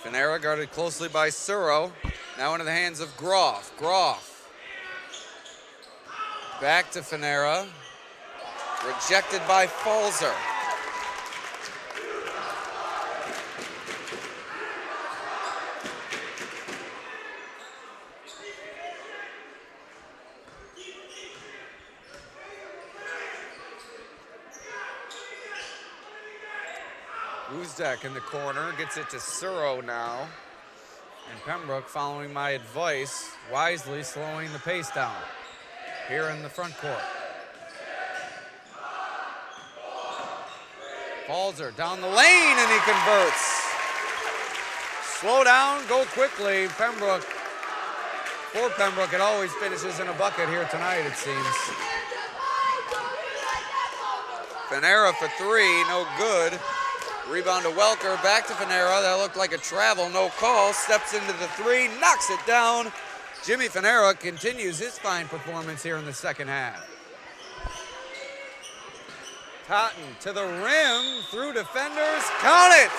S1: Finera guarded closely by Surro. Now into the hands of Groff. Groff. Back to Finera. Rejected by Falzer. Uzdak in the corner, gets it to Surro now. And Pembroke, following my advice, wisely slowing the pace down here in the front court. Falzer down the lane, and he converts. Slow down, go quickly. Pembroke, for Pembroke, it always finishes in a bucket here tonight, it seems. Finera for three, no good. Rebound to Welker, back to Finera. That looked like a travel, no call. Steps into the three, knocks it down. Jimmy Finera continues his fine performance here in the second half. Totten to the rim, through defenders, count it!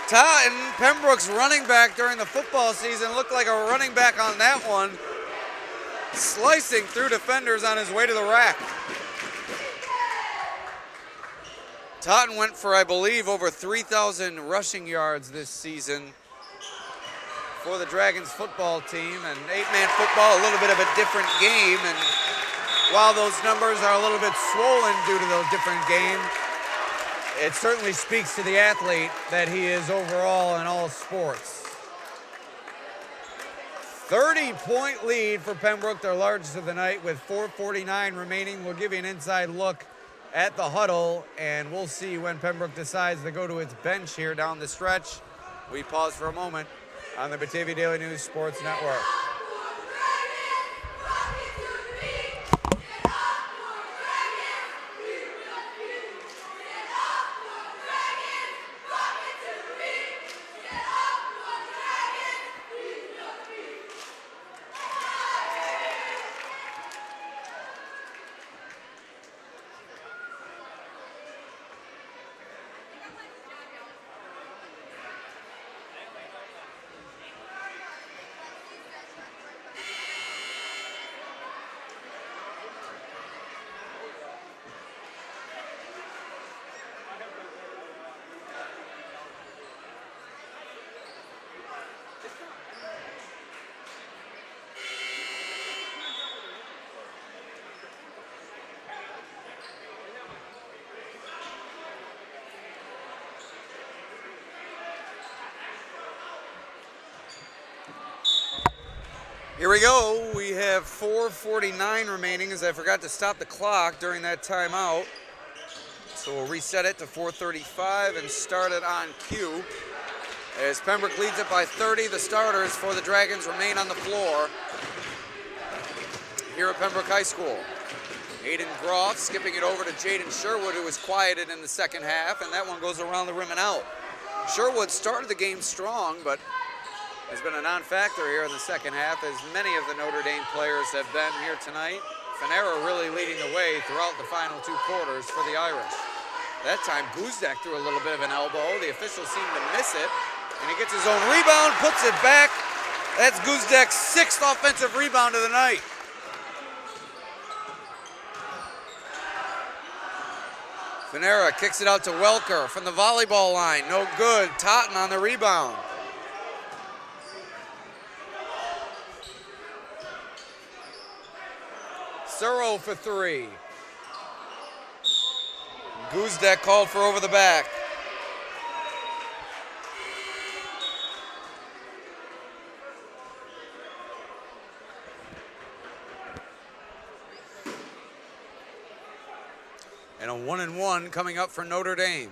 S1: Totten, Pembroke's running back during the football season, looked like a running back on that one. Slicing through defenders on his way to the rack. Totten went for, I believe, over 3,000 rushing yards this season for the Dragons football team. And eight-man football, a little bit of a different game. And while those numbers are a little bit swollen due to the different game, it certainly speaks to the athlete that he is overall in all sports. 30-point lead for Pembroke, their largest of the night, with 4:49 remaining. We'll give you an inside look at the huddle, and we'll see when Pembroke decides to go to its bench here down the stretch. We pause for a moment on the Batavia Daily News Sports Network. Here we go. We have 4:49 remaining as I forgot to stop the clock during that timeout. So we'll reset it to 4:35 and start it on cue. As Pembroke leads it by 30, the starters for the Dragons remain on the floor here at Pembroke High School. Aiden Groff skipping it over to Jaden Sherwood, who was quieted in the second half, and that one goes around the rim and out. Sherwood started the game strong, but has been a non-factor here in the second half, as many of the Notre Dame players have been here tonight. Finera really leading the way throughout the final 2 quarters for the Irish. That time, Guzdek threw a little bit of an elbow. The officials seemed to miss it, and he gets his own rebound, puts it back. That's Guzdek's 6th offensive rebound of the night. Finera kicks it out to Welker from the volleyball line. No good. Totten on the rebound. Suro for 3. Guzdek called for over the back. And a 1-and-1 coming up for Notre Dame.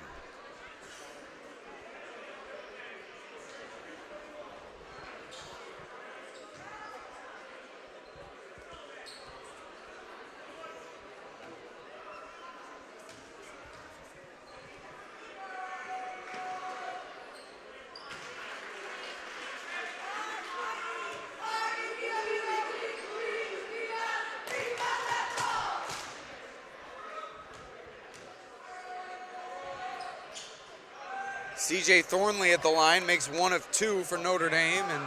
S1: CJ Thornley at the line makes 1 of 2 for Notre Dame, and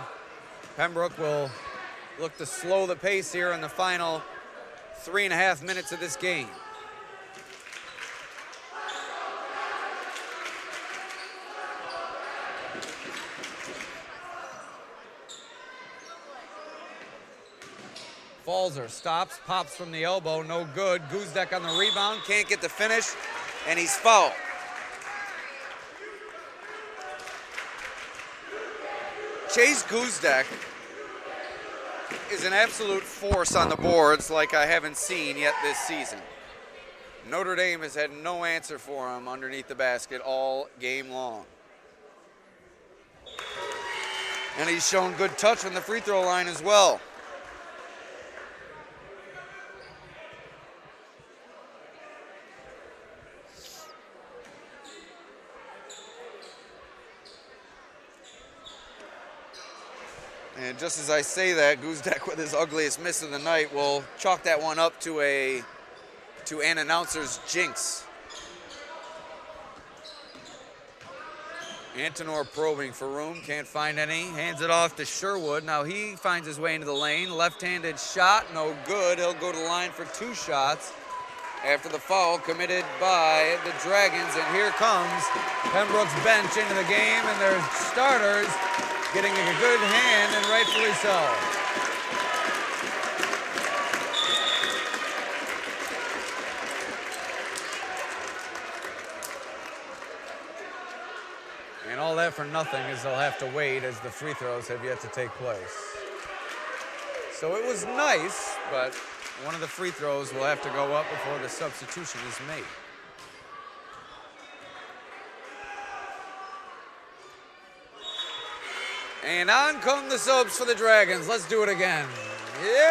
S1: Pembroke will look to slow the pace here in the final 3.5 minutes of this game. Falzer stops, pops from the elbow, no good. Guzdek on the rebound, can't get the finish, and he's fouled. Chase Guzdek is an absolute force on the boards like I haven't seen yet this season. Notre Dame has had no answer for him underneath the basket all game long. And he's shown good touch from the free throw line as well. And just as I say that, Guzdek with his ugliest miss of the night will chalk that one up to an announcer's jinx. Antonor probing for room, can't find any. Hands it off to Sherwood. Now he finds his way into the lane. Left-handed shot, no good. He'll go to the line for 2 shots after the foul committed by the Dragons. And here comes Pembroke's bench into the game, and their starters getting a good hand, and rightfully so. And all that for nothing, as they'll have to wait as the free throws have yet to take place. So it was nice, but one of the free throws will have to go up before the substitution is made. And on come the subs for the Dragons. Let's do it again. Yeah!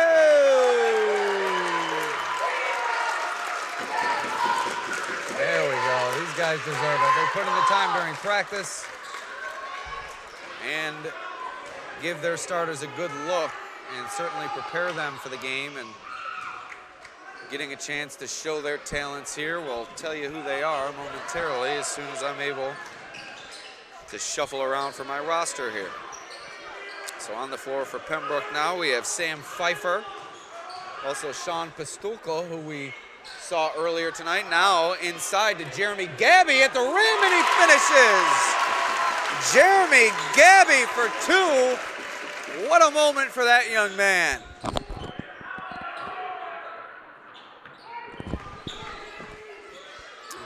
S1: There we go. These guys deserve it. They put in the time during practice and give their starters a good look and certainly prepare them for the game, and getting a chance to show their talents here. We'll tell you who they are momentarily as soon as I'm able to shuffle around for my roster here. So on the floor for Pembroke now, we have Sam Pfeiffer, also Sean Pastulko, who we saw earlier tonight. Now inside to Jeremy Gabby at the rim, and he finishes! Jeremy Gabby for 2. What a moment for that young man.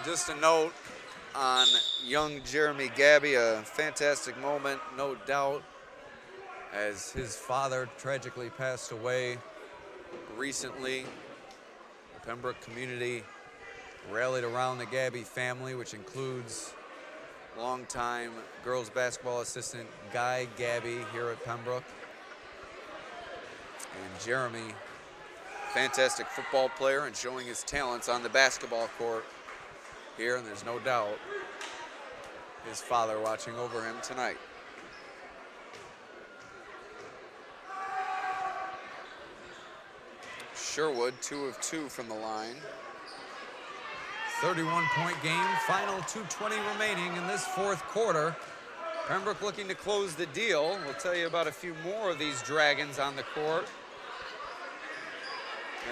S1: Just a note on young Jeremy Gabby, a fantastic moment, no doubt. as his father tragically passed away recently. The Pembroke community rallied around the Gabby family, which includes longtime girls basketball assistant Guy Gabby here at Pembroke. And Jeremy, fantastic football player and showing his talents on the basketball court here, and there's no doubt his father watching over him tonight. Sherwood, 2 of 2 from the line. 31-point game, final 2:20 remaining in this fourth quarter. Pembroke looking to close the deal. We'll tell you about a few more of these Dragons on the court.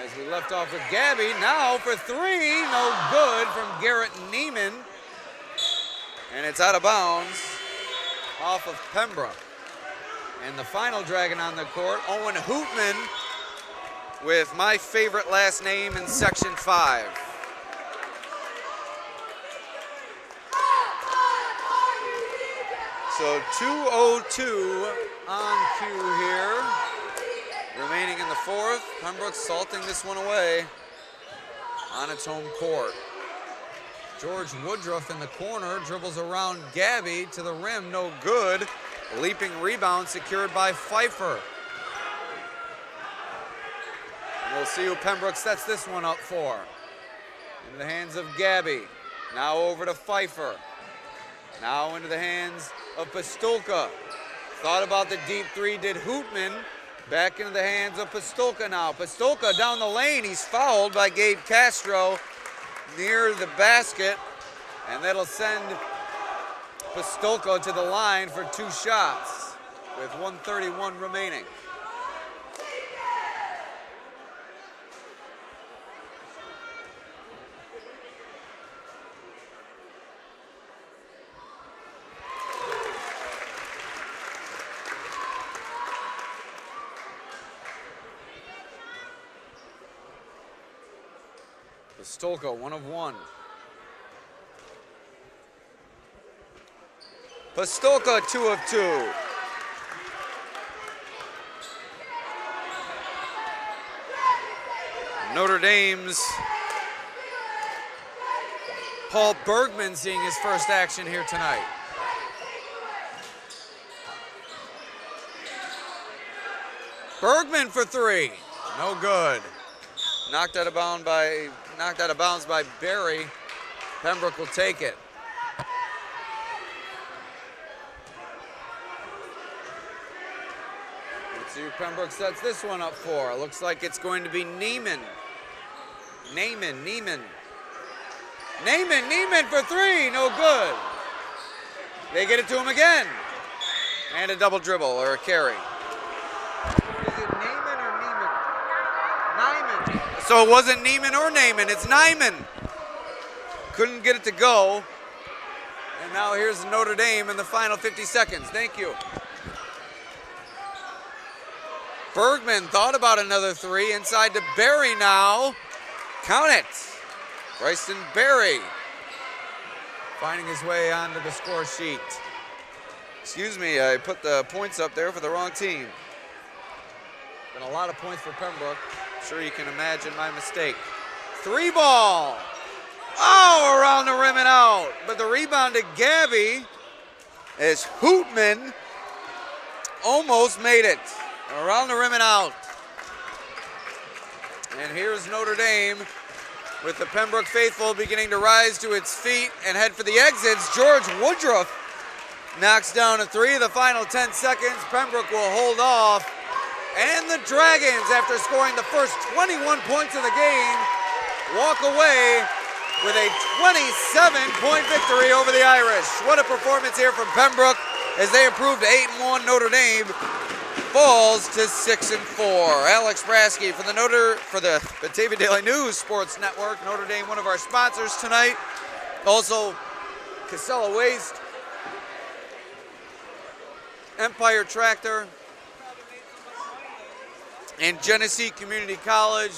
S1: As we left off with Gabby, now for 3, no good from Garrett Neiman. And it's out of bounds off of Pembroke. And the final Dragon on the court, Owen Hoopman, with my favorite last name in Section 5. So 2:02 on cue here. Remaining in the fourth, Pembroke salting this one away on its home court. George Woodruff in the corner dribbles around Gabby to the rim, no good. Leaping rebound secured by Pfeiffer. And we'll see who Pembroke sets this one up for. Into the hands of Gabby. Now over to Pfeiffer. Now into the hands of Pistolka. Thought about the deep 3, did Hoopman. Back into the hands of Pistolka now. Pistolka down the lane. He's fouled by Gabe Castro near the basket. And that'll send Pistolka to the line for 2 shots with 1:31 remaining. Pistolka, 1 of 1. Pistolka, 2 of 2. Notre Dame's Paul Bergman seeing his first action here tonight. Bergman for 3, no good. Knocked out of bounds by Barry. Pembroke will take it. Let's see who Pembroke sets this one up for. Looks like it's going to be Neiman. Neiman for 3, no good. They get it to him again. And a double dribble or a carry. So it wasn't Neiman or Naaman, it's Nyman. Couldn't get it to go. And now here's Notre Dame in the final 50 seconds. Thank you. Bergman thought about another 3. Inside to Barry now. Count it. Bryson Barry finding his way onto the score sheet. Excuse me, I put the points up there for the wrong team. Been a lot of points for Pembroke. Sure you can imagine my mistake. 3 ball. Oh, around the rim and out. But the rebound to Gabby as Hoopman almost made it. Around the rim and out. And here's Notre Dame with the Pembroke faithful beginning to rise to its feet and head for the exits. George Woodruff knocks down a 3. The final 10 seconds. Pembroke will hold off. And the Dragons, after scoring the first 21 points of the game, walk away with a 27-point victory over the Irish. What a performance here from Pembroke as they improve to 8-1. Notre Dame falls to 6-4. Alex Brasky for the Batavia Daily News Sports Network. Notre Dame, one of our sponsors tonight. Also, Casella Waste, Empire Tractor, and Genesee Community College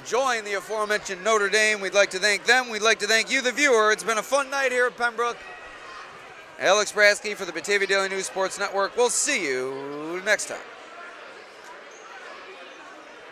S1: join the aforementioned Notre Dame. We'd like to thank them. We'd like to thank you, the viewer. It's been a fun night here at Pembroke. Alex Brasky for the Batavia Daily News Sports Network. We'll see you next time.